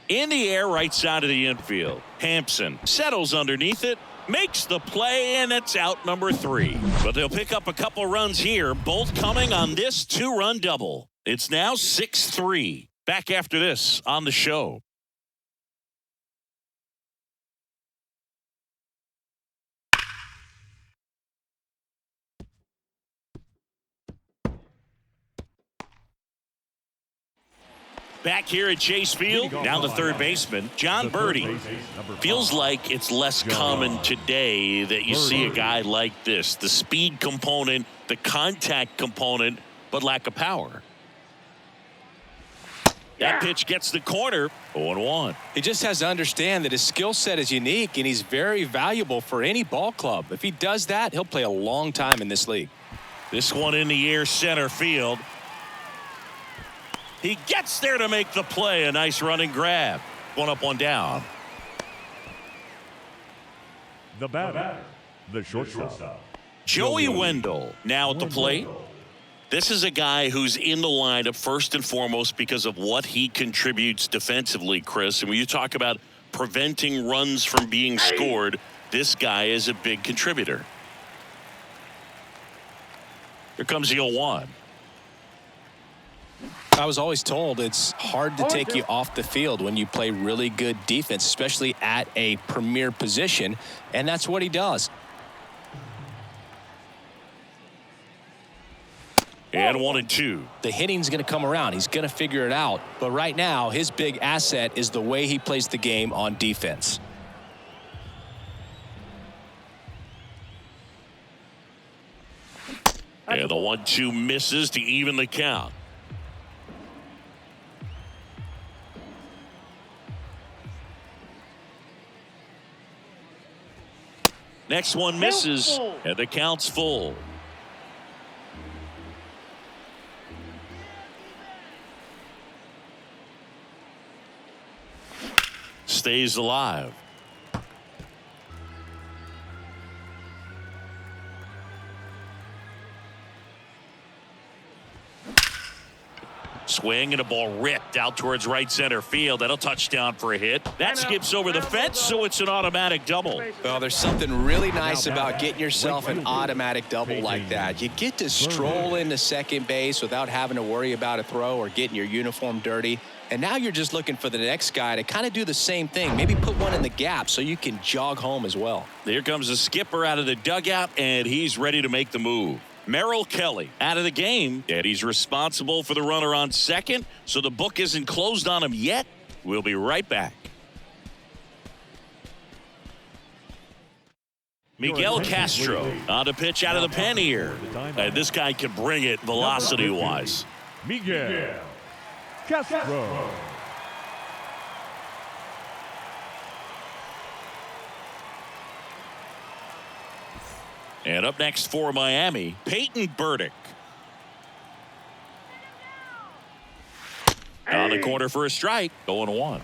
In the air, right side of the infield. Hampson settles underneath it, makes the play, and it's out number 3. But they'll pick up a couple runs here, both coming on this 2-run double. It's now 6-3. Back after this on the show. Back here at Chase Field, now the third baseman, John Birdie. Feels like it's less common today that you see a guy like this. The speed component, the contact component, but lack of power. That pitch gets the corner, 0-1. He just has to understand that his skill set is unique, and he's very valuable for any ball club. If he does that, he'll play a long time in this league. This one in the air, center field. He gets there to make the play. A nice running grab. One up, one down. The batter, the shortstop. Joey Wendell now at the plate. This is a guy who's in the lineup first and foremost because of what he contributes defensively, Chris. And when you talk about preventing runs from being scored, this guy is a big contributor. Here comes the 0-1. I was always told it's hard to take you off the field when you play really good defense, especially at a premier position, and that's what he does. And 1-2. The hitting's going to come around. He's going to figure it out. But right now, his big asset is the way he plays the game on defense. And the 1-2 misses to even the count. Next one misses, and the count's full. Stays alive. Swing and a ball ripped out towards right center field. That'll touchdown for a hit. That skips over the fence, so it's an automatic double. Well, there's something really nice about getting yourself an automatic double like that. You get to stroll into second base without having to worry about a throw or getting your uniform dirty. And now you're just looking for the next guy to kind of do the same thing. Maybe put one in the gap so you can jog home as well. Here comes the skipper out of the dugout, and he's ready to make the move. Merrill Kelly out of the game, and he's responsible for the runner on second, so the book isn't closed on him yet. We'll be right back. Miguel Castro on the pitch out of the pen here. And this guy can bring it velocity-wise. Miguel Castro. And up next for Miami, Peyton Burdick. On the corner for a strike, 0-1.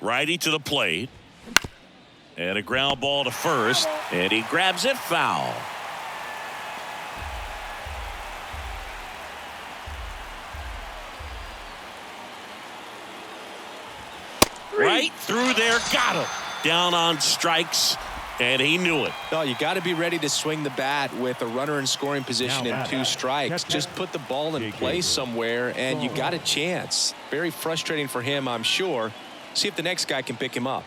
Righty to the plate. And a ground ball to first. And he grabs it foul. Right through there, got him. Down on strikes, and he knew it. No, you got to be ready to swing the bat with a runner in scoring position and 2 strikes. Just put the ball in place somewhere, and you got a chance. Very frustrating for him, I'm sure. See if the next guy can pick him up.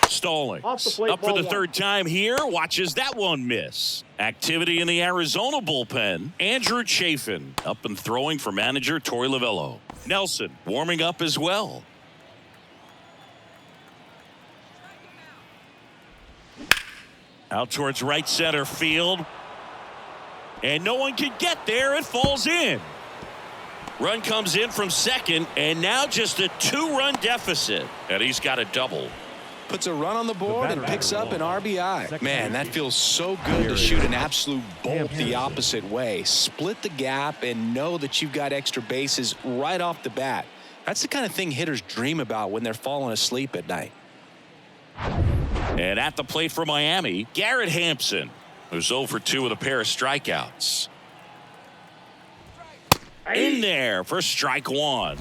Stalling. Off the plate, Up for the ball third time here. Watches that one miss. Activity in the Arizona bullpen. Andrew Chafin up and throwing for manager Torey Lovullo. Nelson warming up as well. Out towards right center field. And no one can get there. It falls in. Run comes in from second, and now just a 2-run deficit. And he's got a double. puts a run on the board and picks up an RBI. Man, that feels so good to shoot an absolute bolt the opposite way. Split the gap and know that you've got extra bases right off the bat. That's the kind of thing hitters dream about when they're falling asleep at night. And at the plate for Miami, Garrett Hampson, who's 0 for 2 with a pair of strikeouts. In there for strike one.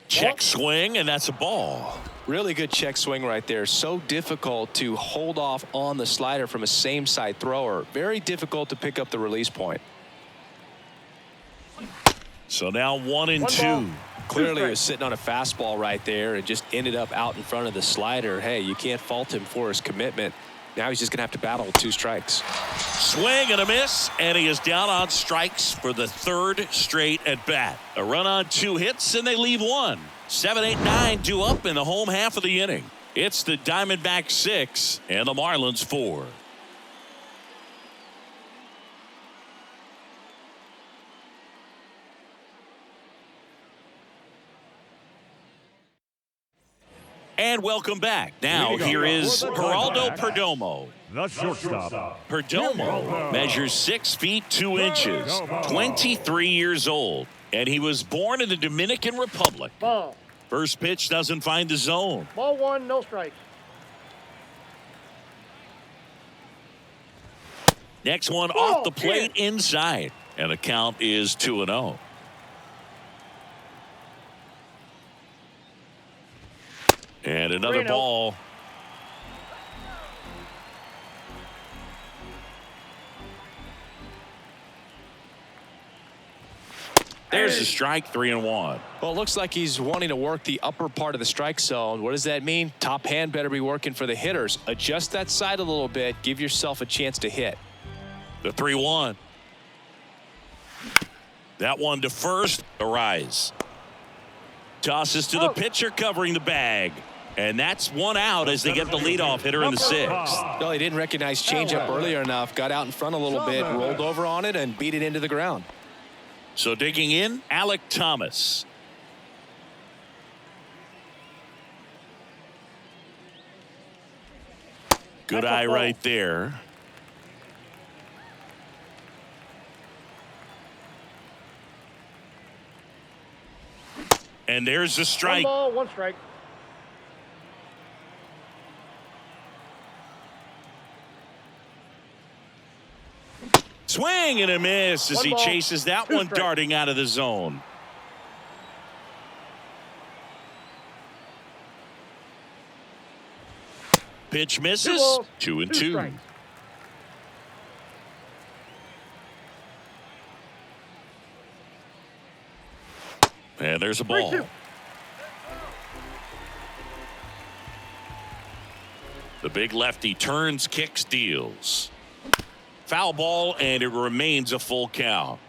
Check swing, and that's a ball. Really good check swing right there. So difficult to hold off on the slider from a same side thrower. Very difficult to pick up the release point. So now 1 and 2. Ball. Clearly he was sitting on a fastball right there and just ended up out in front of the slider. Hey, you can't fault him for his commitment. Now he's just going to have to battle with 2 strikes. Swing and a miss, and he is down on strikes for the 3rd straight at bat. A run on 2 hits, and they leave 1. 7, 8, 9 due up in the home half of the inning. It's the Diamondbacks 6 and the Marlins 4. And welcome back. Now here is Geraldo Perdomo. The shortstop. Perdomo measures 6 feet 2 inches, 23 years old, and he was born in the Dominican Republic. Ball. First pitch doesn't find the zone. Ball 1, no strikes. Next one off the plate inside, and the count is 2-0. And another 3-0. ball. There's a strike, 3-1. Well, it looks like he's wanting to work the upper part of the strike zone. What does that mean? Top hand better be working for the hitters. Adjust that side a little bit. Give yourself a chance to hit. The 3-1. That one to first. A rise. Tosses to the pitcher covering the bag. And that's 1 out as they get the leadoff hitter in the 6th. Well, he didn't recognize changeup earlier enough. Got out in front a little bit, rolled over on it, and beat it into the ground. So digging in, Alec Thomas. Good eye right there. And there's the 1 strike. ball, 1 strike. Swing and a miss as 1 he ball, chases that 2 one strikes. darting out of the zone. Pitch misses. 2 balls, 2 and 2 2. strikes. And there's a ball. 3-2. The big lefty turns, kicks, deals. Foul ball, and it remains a full count.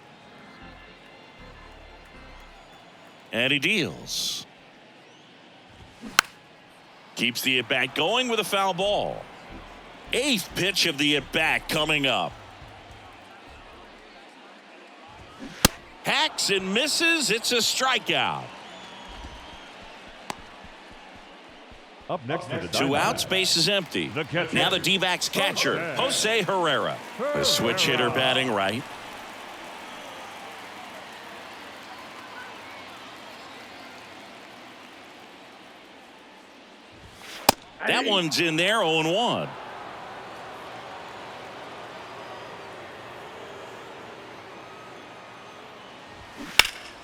And he deals. Keeps the at-bat going with a foul ball. 8th pitch of the at-bat coming up. Hacks and misses. It's a strikeout. Up next to the 2 outs, base is empty. The catcher. Now the D-backs catcher, Jose Herrera. The switch hitter batting right. That one's in there, 0-1.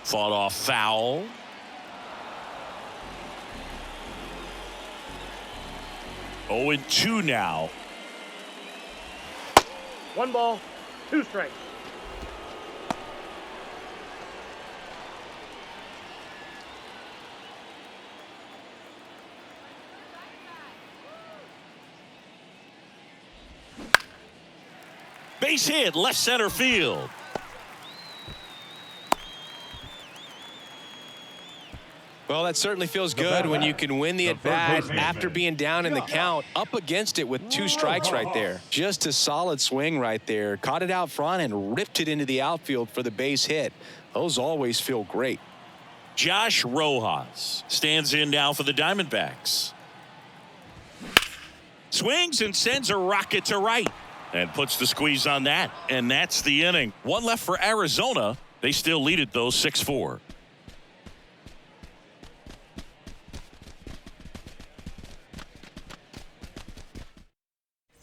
Fought off foul. Oh, and 2 now. 1 ball, 2 strikes. Base hit, left center field. Well, that certainly feels good when you can win the at-bat after being down in the count, up against it with 2 strikes right there. Just a solid swing right there. Caught it out front and ripped it into the outfield for the base hit. Those always feel great. Josh Rojas stands in now for the Diamondbacks. Swings and sends a rocket to right and puts the squeeze on that. And that's the inning. 1 left for Arizona. They still lead it, though, 6-4.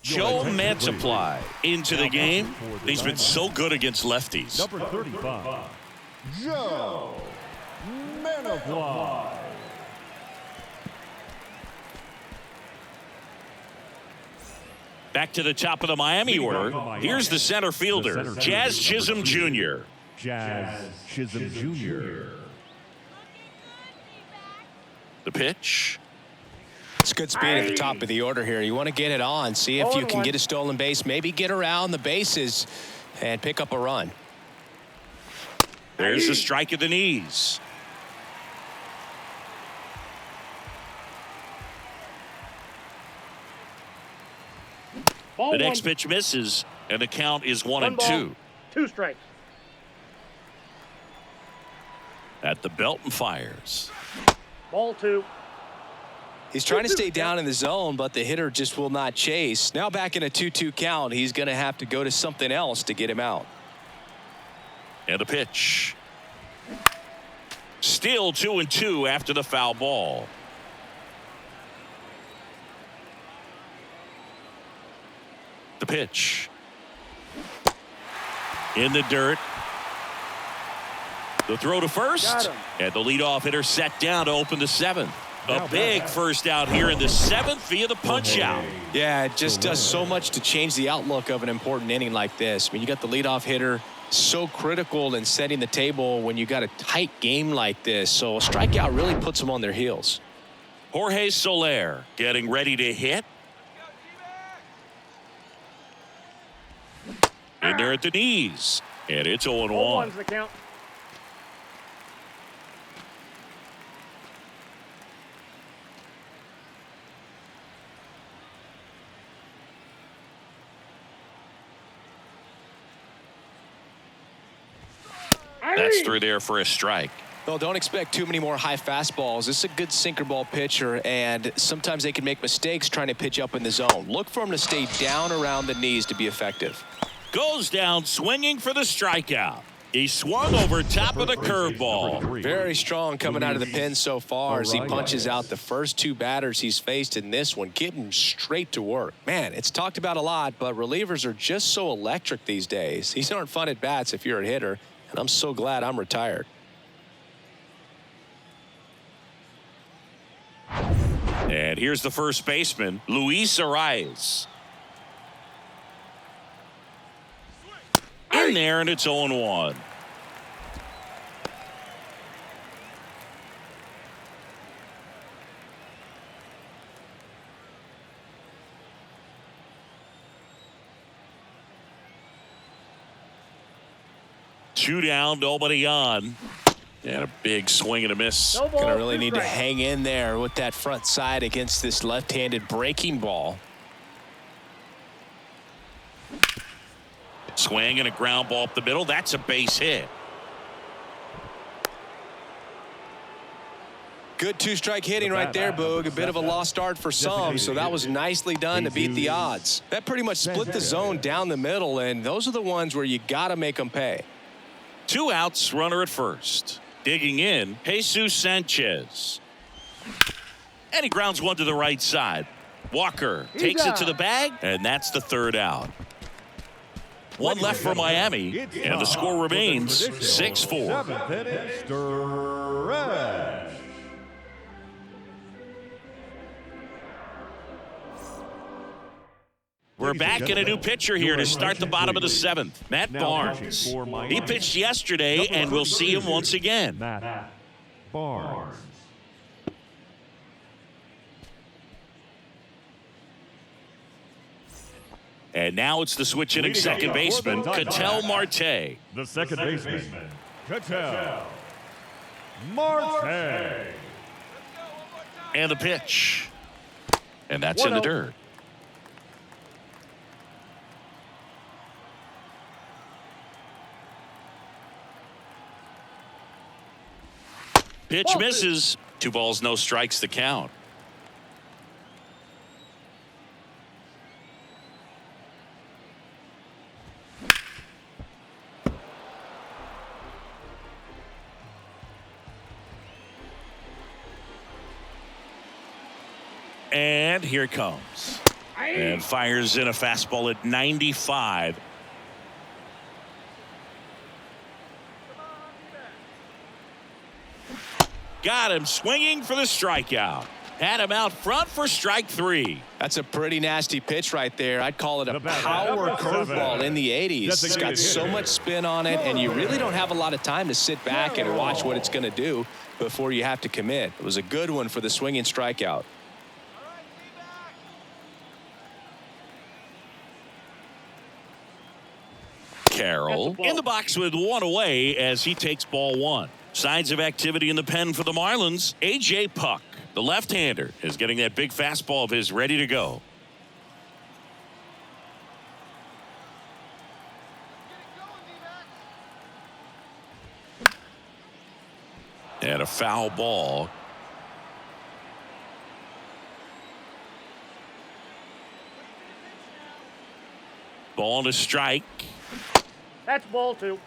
Joe Mantiply into the game. He's been so good against lefties. Number 35, Joe Mantiply. Back to the top of the Miami order. Here's the center fielder, Jazz Chisholm Jr. Jazz Chisholm Jr. The pitch. It's good speed at the top of the order here. You want to get it on, see if you can get a stolen base, maybe get around the bases and pick up a run. There's a strike at the knees. The next pitch misses, and the count is 1-2. 2 strikes. At the belt and fires. Ball 2. He's trying to stay down in the zone, but the hitter just will not chase. Now back in a 2-2 count, he's going to have to go to something else to get him out. And a pitch. Still 2-2 after the foul ball. The pitch. In the dirt. The throw to first. And the leadoff hitter set down to open the 7th. A big first out here in the 7th via the punch out. Yeah, it just does so much to change the outlook of an important inning like this. I mean, you got the leadoff hitter, so critical in setting the table when you got a tight game like this. So a strikeout really puts them on their heels. Jorge Soler getting ready to hit. In there at the knees. And it's 0-1. 0-1's the count. That's through there for a strike. Well, don't expect too many more high fastballs. This is a good sinker ball pitcher, and sometimes they can make mistakes trying to pitch up in the zone. Look for him to stay down around the knees to be effective. Goes down swinging for the strikeout. He swung over top of the curveball. Very strong coming out of the pen so far as he punches out the first 2 batters he's faced in this one, getting straight to work. Man, it's talked about a lot, but relievers are just so electric these days. These aren't fun at bats if you're a hitter, and I'm so glad I'm retired. And here's the first baseman, Luis Arias. In there, and it's 0-1. Two down, nobody on. And a big swing and a miss. No ball, Gonna really 2 need to strikes. hang in there with that front side against this left-handed breaking ball. Swing and a ground ball up the middle. That's a base hit. Good 2-strike hitting right there, Boog. A bit of a lost start for some, so that was nicely done to beat the odds. That pretty much split the zone down the middle, and those are the ones where you got to make them pay. 2 outs, runner at first. Digging in, Jesus Sanchez. And he grounds one to the right side. Walker takes it to the bag, and that's the 3rd out. 1 left for Miami, and the score remains 6-4. 7th inning stretch. We're back in a new pitcher here to start the bottom of the 7th. Matt Barnes. He pitched yesterday, and we'll see him once again. Matt Barnes. And now it's the switch hitting second baseman, Ketel Marte. The second baseman, Ketel Marte. And the pitch. And that's in the 1-0. dirt. Pitch Ball 2. misses. 2 balls, no strikes, the count. And here it comes. And fires in a fastball at 95. Got him swinging for the strikeout. Had him out front for strike 3. That's a pretty nasty pitch right there. I'd call it a The batter, power number 7. curveball in the 80s. It's got Designated so hitter. much spin on it, and you really don't have a lot of time to sit back and watch what it's going to do before you have to commit. It was a good one for the swinging strikeout. Carroll in the box with 1 away as he takes ball 1. Signs of activity in the pen for the Marlins. A.J. Puck, the left-hander, is getting that big fastball of his ready to go. And a foul ball. Ball to strike. That's ball 2.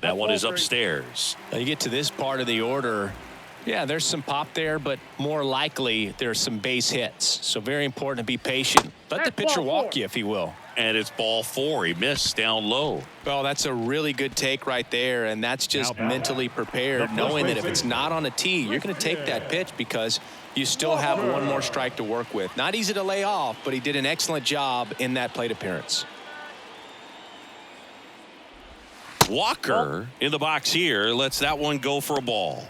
That one ball is 3. upstairs. Now you get to this part of the order. Yeah, there's some pop there, but more likely there's some base hits. So very important to be patient. Let the That's pitcher ball 4. walk you, if he will. And it's ball 4. He missed down low. Well, that's a really good take right there, and that's just Now, mentally prepared, knowing that if it's not on a tee, you're going to take that pitch because you still have one more strike to work with. Not easy to lay off, but he did an excellent job in that plate appearance. Walker in the box here lets that one go for a ball.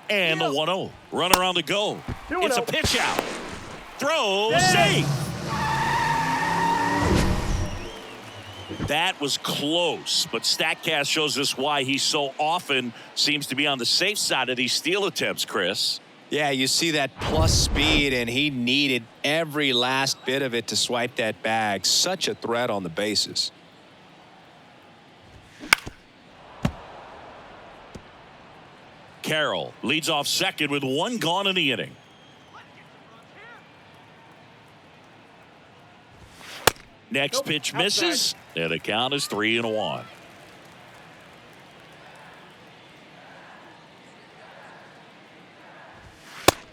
And the 1-0. Runner on the go. 2-0. It's a pitch out. Throw safe. That was close, but StatCast shows us why he so often seems to be on the safe side of these steal attempts, Chris. Yeah, you see that plus speed, and he needed every last bit of it to swipe that bag. Such a threat on the bases. Carroll leads off second with 1 gone in the inning. Next pitch misses, and the count is 3-1.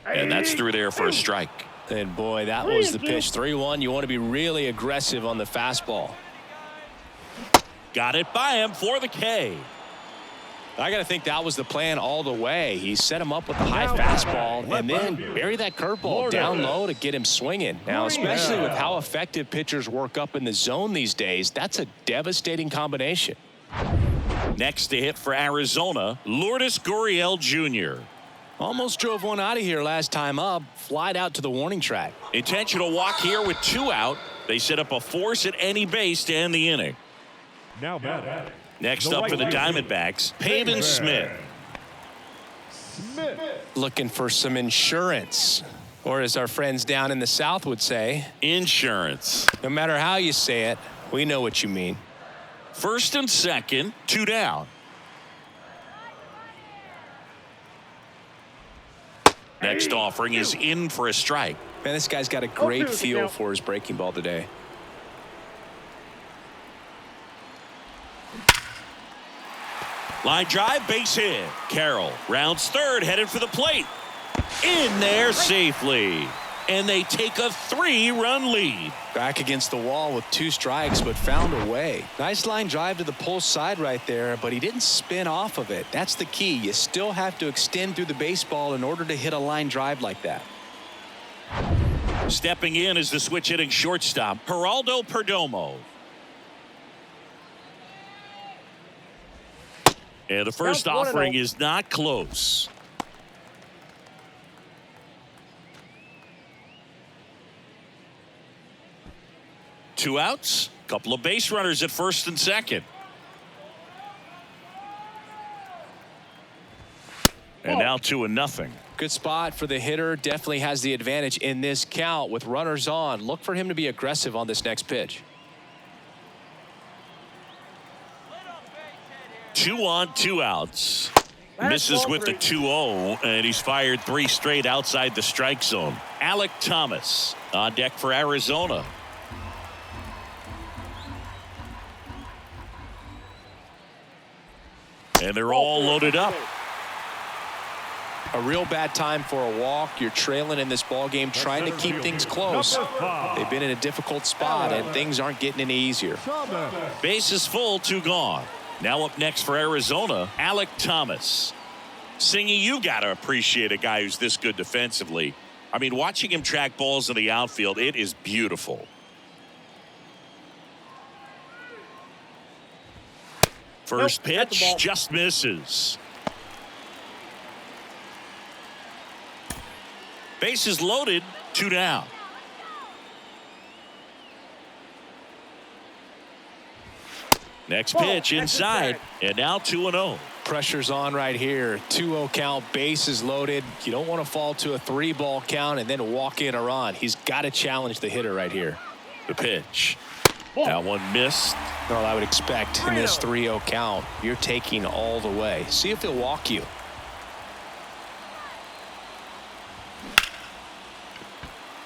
And that's through there for a strike. And boy, that was the pitch. 3-1. You want to be really aggressive on the fastball. Got it by him for the K. I got to think that was the plan all the way. He set him up with the high fastball and then bury that curveball down low to get him swinging. Now, especially with how effective pitchers work up in the zone these days, that's a devastating combination. Next to hit for Arizona, Lourdes Gurriel Jr. Almost drove one out of here last time up. Flied out to the warning track. Intentional walk here with 2 out. They set up a force at any base to end the inning. Now batting. Next The up right for the fielder, Diamondbacks, Pavin Smith. Looking for some insurance. Or as our friends down in the South would say, Insurance. no matter how you say it, we know what you mean. First and second, 2 down. Next offering is in for a strike. Man, this guy's got a great 0-2 feel count. for his breaking ball today. Line drive, base hit. Carroll rounds third, headed for the plate. In there safely. And they take a 3-run lead. Back against the wall with 2 strikes, but found a way. Nice line drive to the pull side right there, but he didn't spin off of it. That's the key. You still have to extend through the baseball in order to hit a line drive like that. Stepping in is the switch hitting shortstop, Geraldo Perdomo. And the first Count 1-0. offering is not close. 2 outs. Couple of base runners at first and second. And now 2-0. Good spot for the hitter. Definitely has the advantage in this count with runners on. Look for him to be aggressive on this next pitch. 2 on, 2 outs. Misses with the 2-0, and he's fired 3 straight outside the strike zone. Alek Thomas on deck for Arizona. And they're all loaded up. A real bad time for a walk. You're trailing in this ball game, trying to keep things close. They've been in a difficult spot, and things aren't getting any easier. Bases full, 2 gone. Now up next for Arizona, Alek Thomas. Singy, you got to appreciate a guy who's this good defensively. I mean, watching him track balls in the outfield, it is beautiful. First pitch just misses. Bases loaded, 2 down. Next pitch inside, and now 2-0. Pressure's on right here. 2-0 count, bases loaded. You don't want to fall to a 3-ball count and then walk in a run. He's got to challenge the hitter right here. The pitch. That one missed. Well, I would expect in this 3-0 count, you're taking all the way. See if he'll walk you.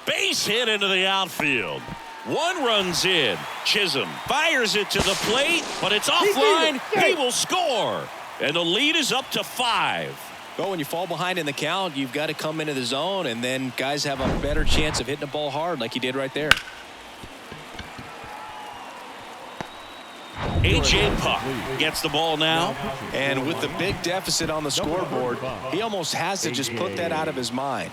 Base hit into the outfield. 1 runs in. Chisholm fires it to the plate, but it's offline. He will score. And the lead is up to 5. Well, when you fall behind in the count, you've got to come into the zone, and then guys have a better chance of hitting the ball hard like he did right there. A.J. Puck gets the ball now. And with the big deficit on the scoreboard, he almost has to just put that out of his mind.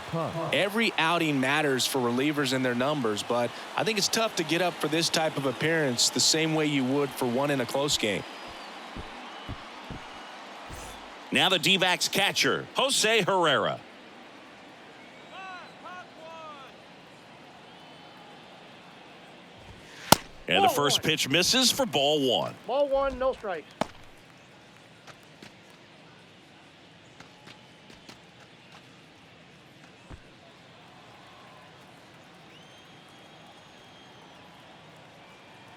Every outing matters for relievers and their numbers, but I think it's tough to get up for this type of appearance the same way you would for one in a close game. Now the D-backs catcher, Jose Herrera. And the first pitch misses for ball 1. Ball 1, no strikes.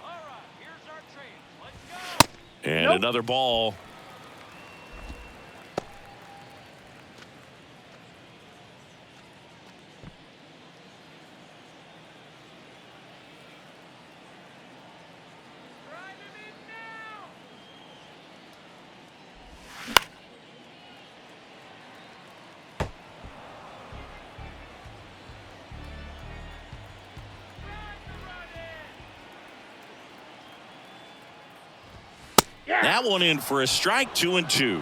All right, here's our change. Let's go. And another ball. That one in for a strike, 2-2.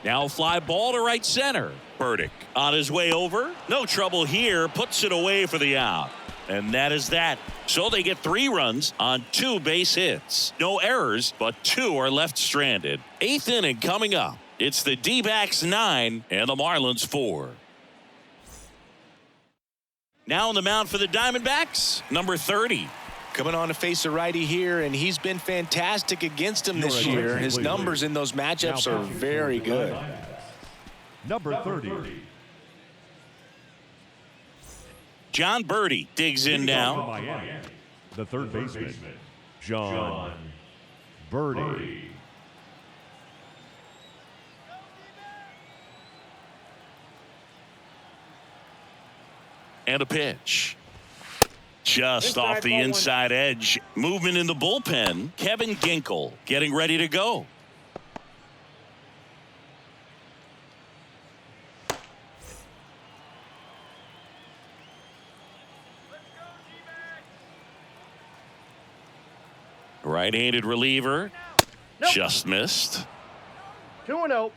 Now fly ball to right center. Burdick on his way over. No trouble here. Puts it away for the out. And that is that. So they get 3 runs on 2 base hits. No errors, but 2 are left stranded. 8th inning coming up. It's the D-backs 9 and the Marlins 4. Now on the mound for the Diamondbacks, number 30. Coming on to face a righty here, and he's been fantastic against him this year. His numbers in those matchups are very good. Number 30. John Birdie digs in now. Miami, the third baseman, John Birdie. And a pitch. Just off the inside edge. Movement in the bullpen. Kevin Ginkel getting ready to go. Right-handed reliever. Nope. Just missed. 2-0.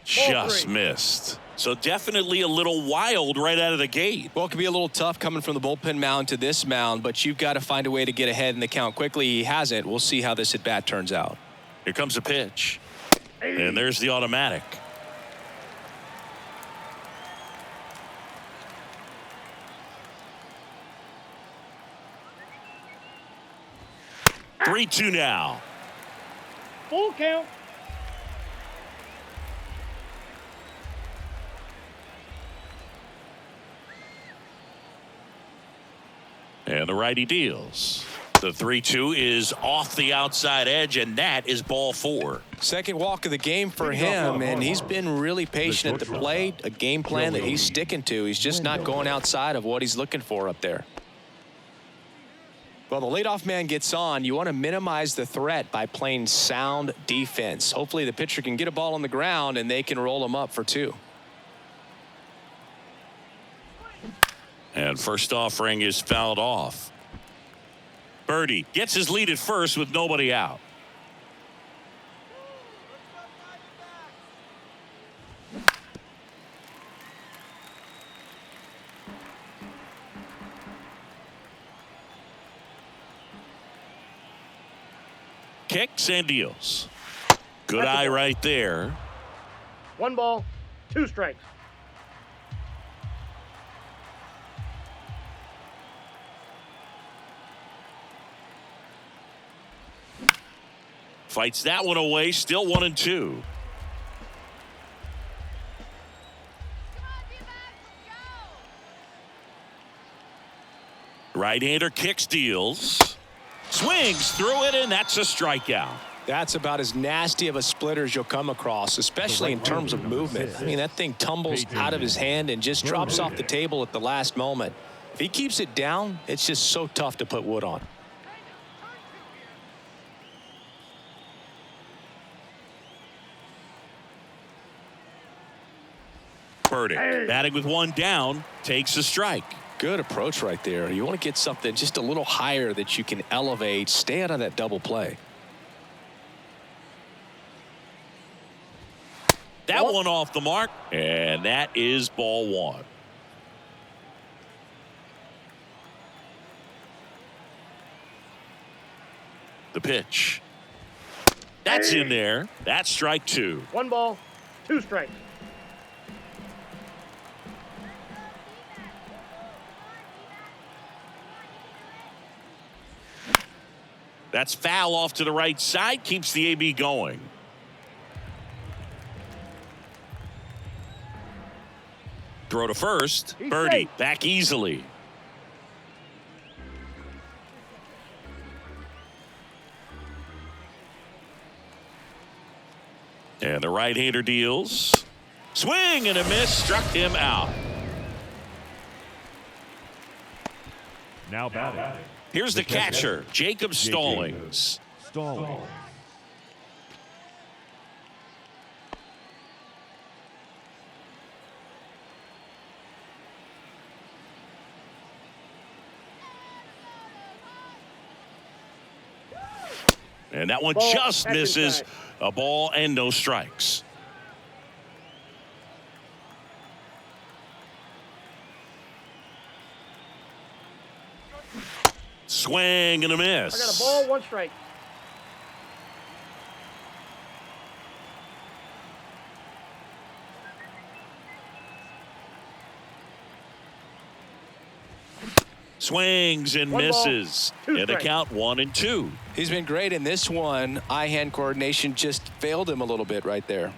Just missed. So definitely a little wild right out of the gate. Well, it can be a little tough coming from the bullpen mound to this mound, but you've got to find a way to get ahead in the count quickly. He hasn't. We'll see how this at bat turns out. Here comes a pitch. And there's the automatic. Three-two now. Full count. And the righty deals. The 3-2 is off the outside edge, and that is ball 4. Second walk of the game for him, and he's been really patient at the plate. A game plan that he's sticking to. He's just not going outside of what he's looking for up there. Well, the leadoff man gets on. You want to minimize the threat by playing sound defense. Hopefully the pitcher can get a ball on the ground and they can roll him up for 2. And first offering is fouled off. Birdie gets his lead at first with nobody out. Kicks and deals. Good eye right there. 1 ball, 2 strikes. Fights that one away, still 1-2. Right-hander kicks, deals. Swings through it, and that's a strikeout. That's about as nasty of a splitter as you'll come across, especially in terms of movement. I mean, that thing tumbles out of his hand and just drops off the table at the last moment. If he keeps it down, it's just so tough to put wood on. Birdie, batting with 1 down, takes a strike. Good approach right there. You want to get something just a little higher that you can elevate. Stay out of that double play. That one off the mark, and that is ball 1. The pitch. That's in there. That's strike 2. 1 ball, 2 strikes. That's foul off to the right side, keeps the AB going. Throw to first. Birdie back easily. And the right-hander deals. Swing and a miss, struck him out. Now batting. Here's the catcher, Jacob Stallings. Stallings. And that one Ball, just that's misses. inside. A ball and no strikes. Swing and a miss. I got a ball, 1 strike. Swings and 1 ball, misses. 2 And the strikes. count 1-2. He's been great in this one. Eye-hand coordination just failed him a little bit right there.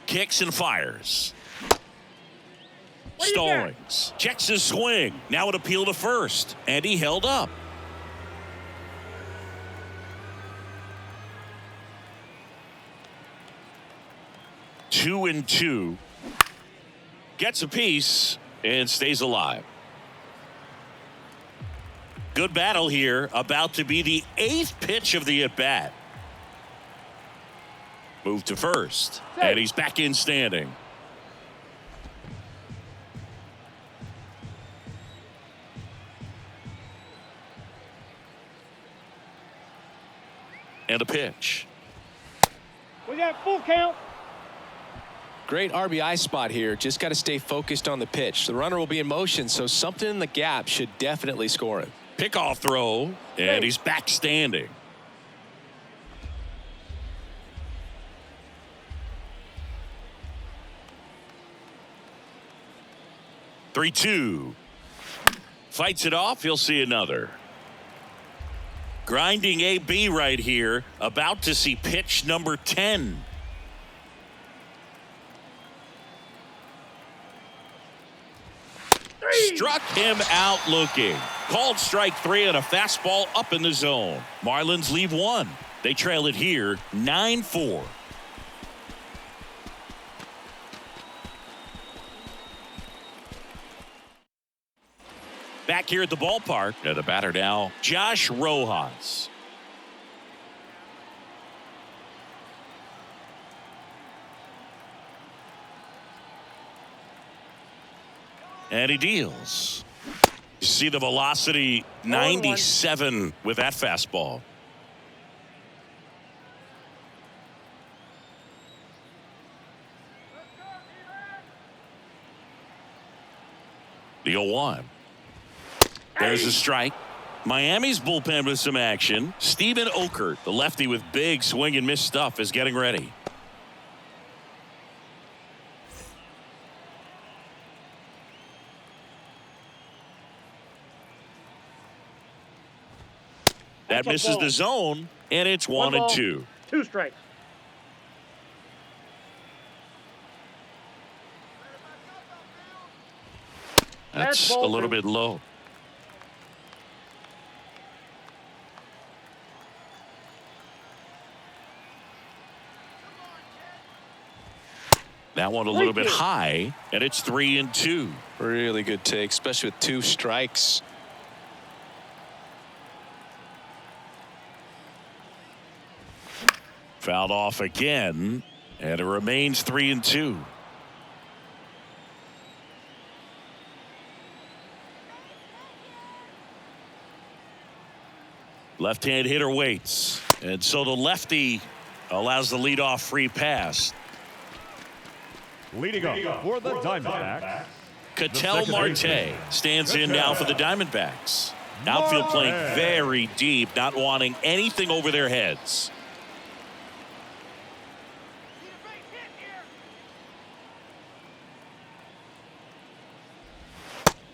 Kicks and fires. What do you got? Stallings checks his swing. Now an appeal to first. And he held up. Two and two. Gets a piece and stays alive. Good battle here. About to be the 8th pitch of the at-bat. Move to first. And he's back in standing. And a pitch. We got full count. Great RBI spot here. Just got to stay focused on the pitch. The runner will be in motion, so something in the gap should definitely score him. Pickoff throw, and he's back standing. Three-two. Fights it off. He'll see another. Grinding AB right here. About to see pitch number 10. Struck him out looking. Called strike 3 on a fastball up in the zone. Marlins leave 1. They trail it here 9-4. Back here at the ballpark. The batter now, Josh Rojas. And he deals. You see the velocity, 97 with that fastball. The 0-1. There's a strike. Miami's bullpen with some action. Steven Okert, the lefty with big swing and miss stuff, is getting ready. That misses the zone, and it's 1-2. 2 strikes. That's a little bit low. That one a little bit high, and it's 3-2. Really good take, especially with 2 strikes. Fouled off again, and it remains 3-2. Left-hand hitter waits, and so the lefty allows the leadoff free pass. Leading up for the Diamondbacks, Ketel Marte stands in now for the Diamondbacks. Outfield playing very deep, not wanting anything over their heads.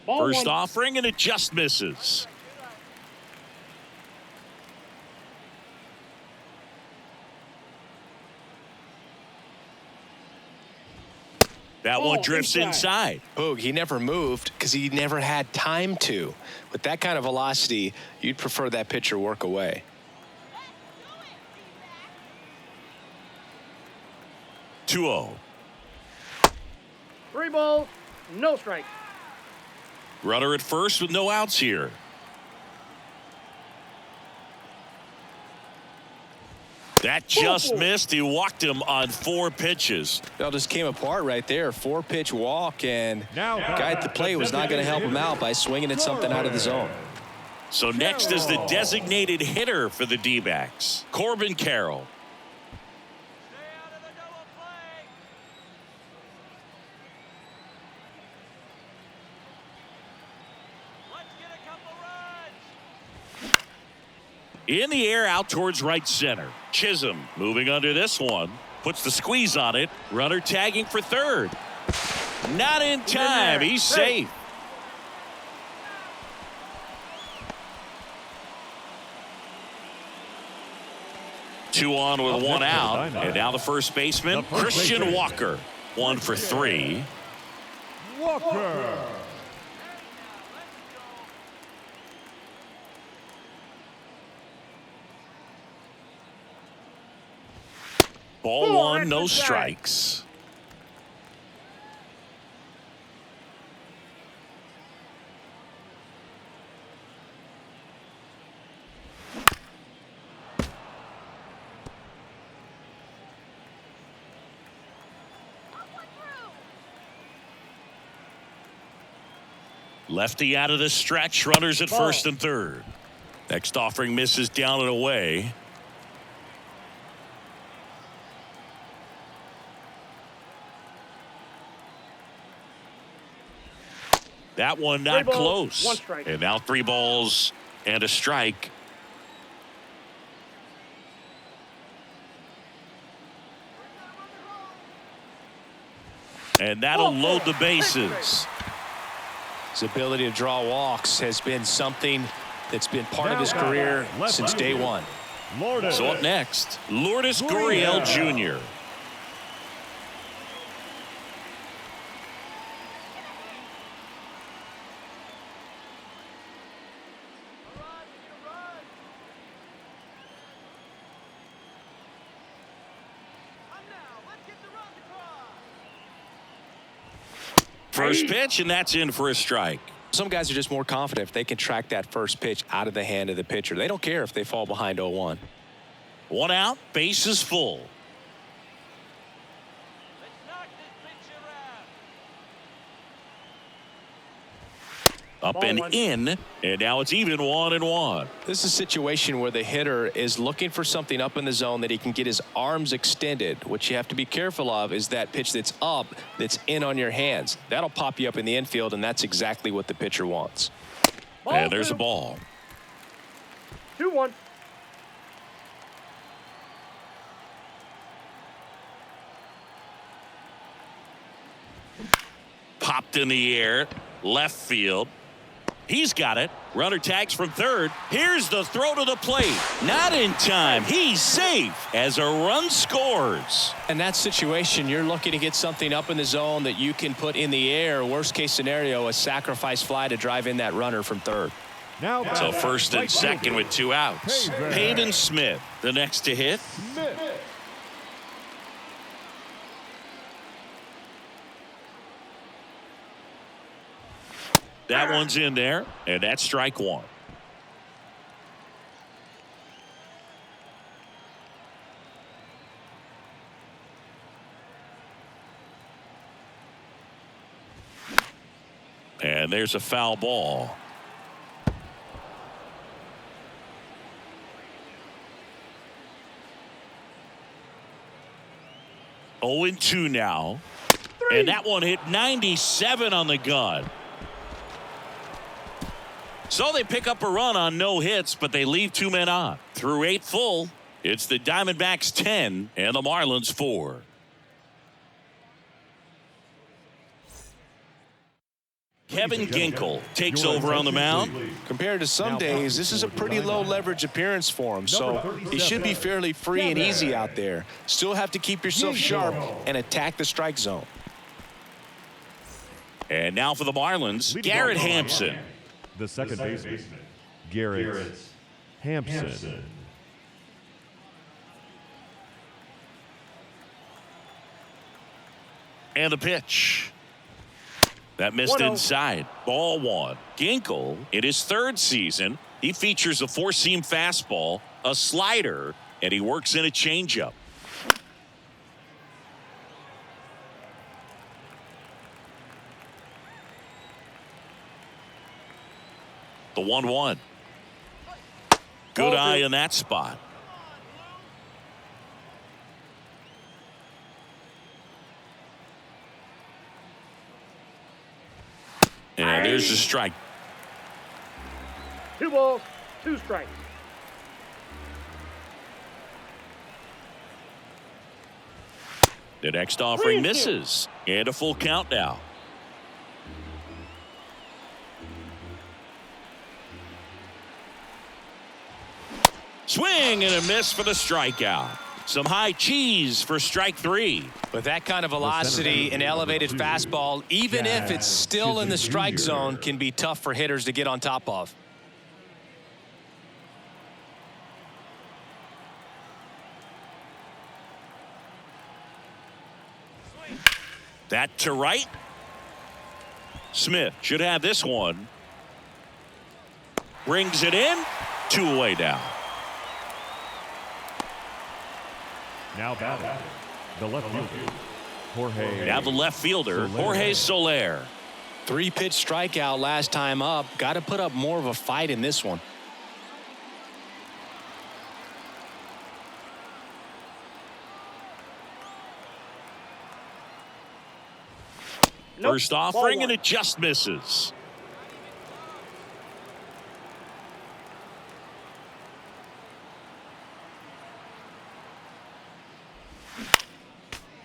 First offering, and it just misses. That one drifts inside. Boog, he never moved because he never had time to. With that kind of velocity, you'd prefer that pitcher work away. 2-0. 3 balls, no strikes. Runner at first with no outs here. That just missed. He walked him on 4 pitches. It all just came apart right there. 4-pitch walk, and the guy at the plate was not going to help him out by swinging at something out of the zone. So next is the designated hitter for the D-backs, Corbin Carroll. Stay out of the double play. Let's get a couple runs. In the air out towards right center. Chisholm moving under this one. Puts the squeeze on it. Runner tagging for third. Not in time. He's safe. Two on with 1 out. And now the first baseman, Christian Walker. 1 for 3. Walker. Ball 1, no strikes. Lefty out of the stretch. Runners at first and third. Next offering misses down and away. That one not close. 1 strike. And now 3 balls and a strike. And that'll load the bases. His ability to draw walks has been something that's been part of his career since day one. So up next, Lourdes Gurriel Jr. First pitch, and that's in for a strike. Some guys are just more confident if they can track that first pitch out of the hand of the pitcher. They don't care if they fall behind 0-1. 1 out, bases full. Let's knock this pitcher out. Up and in, and now it's even 1-1. This is a situation where the hitter is looking for something up in the zone that he can get his arms extended. What you have to be careful of is that pitch that's up, that's in on your hands. That'll pop you up in the infield, and that's exactly what the pitcher wants. And there's a ball. 2-1. Popped in the air, left field. He's got it. Runner tags from third. Here's the throw to the plate. Not in time. He's safe as a run scores. In that situation, you're looking to get something up in the zone that you can put in the air. Worst case scenario, a sacrifice fly to drive in that runner from third. Now So first and second with 2 outs. Pavin Smith, the next to hit. That one's in there, and that's strike 1. And there's a foul ball. Oh, 0-2 now. And that one hit 97 on the gun. So they pick up a run on no hits, but they leave 2 men on. Through 8 full, it's the Diamondbacks 10 and the Marlins 4. Kevin Ginkel takes over on the mound. Compared to some days, this is a pretty low leverage appearance for him, so he should be fairly free and easy out there. Still have to keep yourself sharp and attack the strike zone. And now for the Marlins, Garrett Hampson. The second baseman, Garrett Hampson. And the pitch. That missed 1-0. inside. Ball 1. Ginkel, in his 3rd season, he features a 4-seam fastball, a slider, and he works in a changeup. The 1-1. Good eye in that spot. And there's the strike. 2 balls, 2 strikes. The next offering misses. And a full count now. Swing and a miss for the strikeout. Some high cheese for strike 3. With that kind of velocity, an elevated fastball, even if it's still in the strike zone, can be tough for hitters to get on top of. That to right. Smith should have this one. Rings it in. 2 away now. Now batting, the left fielder, Jorge. Now the left fielder, Jorge Soler. 3-pitch strikeout last time up. Got to put up more of a fight in this one. Nope. First Ball offering, one. and it just misses.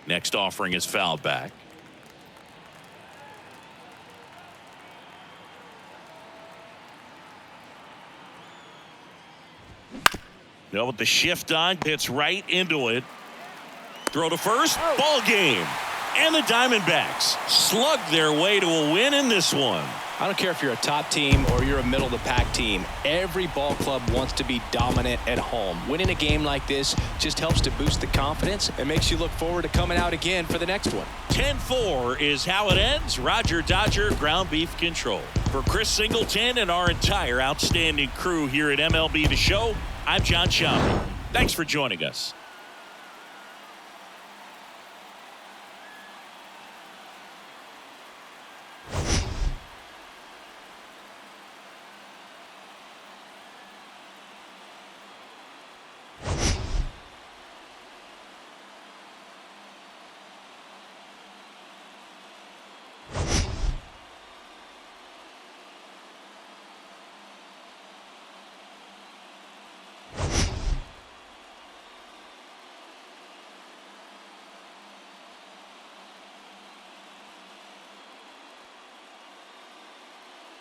Next offering is fouled back. Now with the shift on, hits right into it. Throw to first, ball game. And the Diamondbacks slug their way to a win in this one. I don't care if you're a top team or you're a middle-of-the-pack team. Every ball club wants to be dominant at home. Winning a game like this just helps to boost the confidence and makes you look forward to coming out again for the next one. 10-4 is how it ends. Roger Dodger ground beef control. For Chris Singleton and our entire outstanding crew here at MLB The Show, I'm John Schaumburg. Thanks for joining us.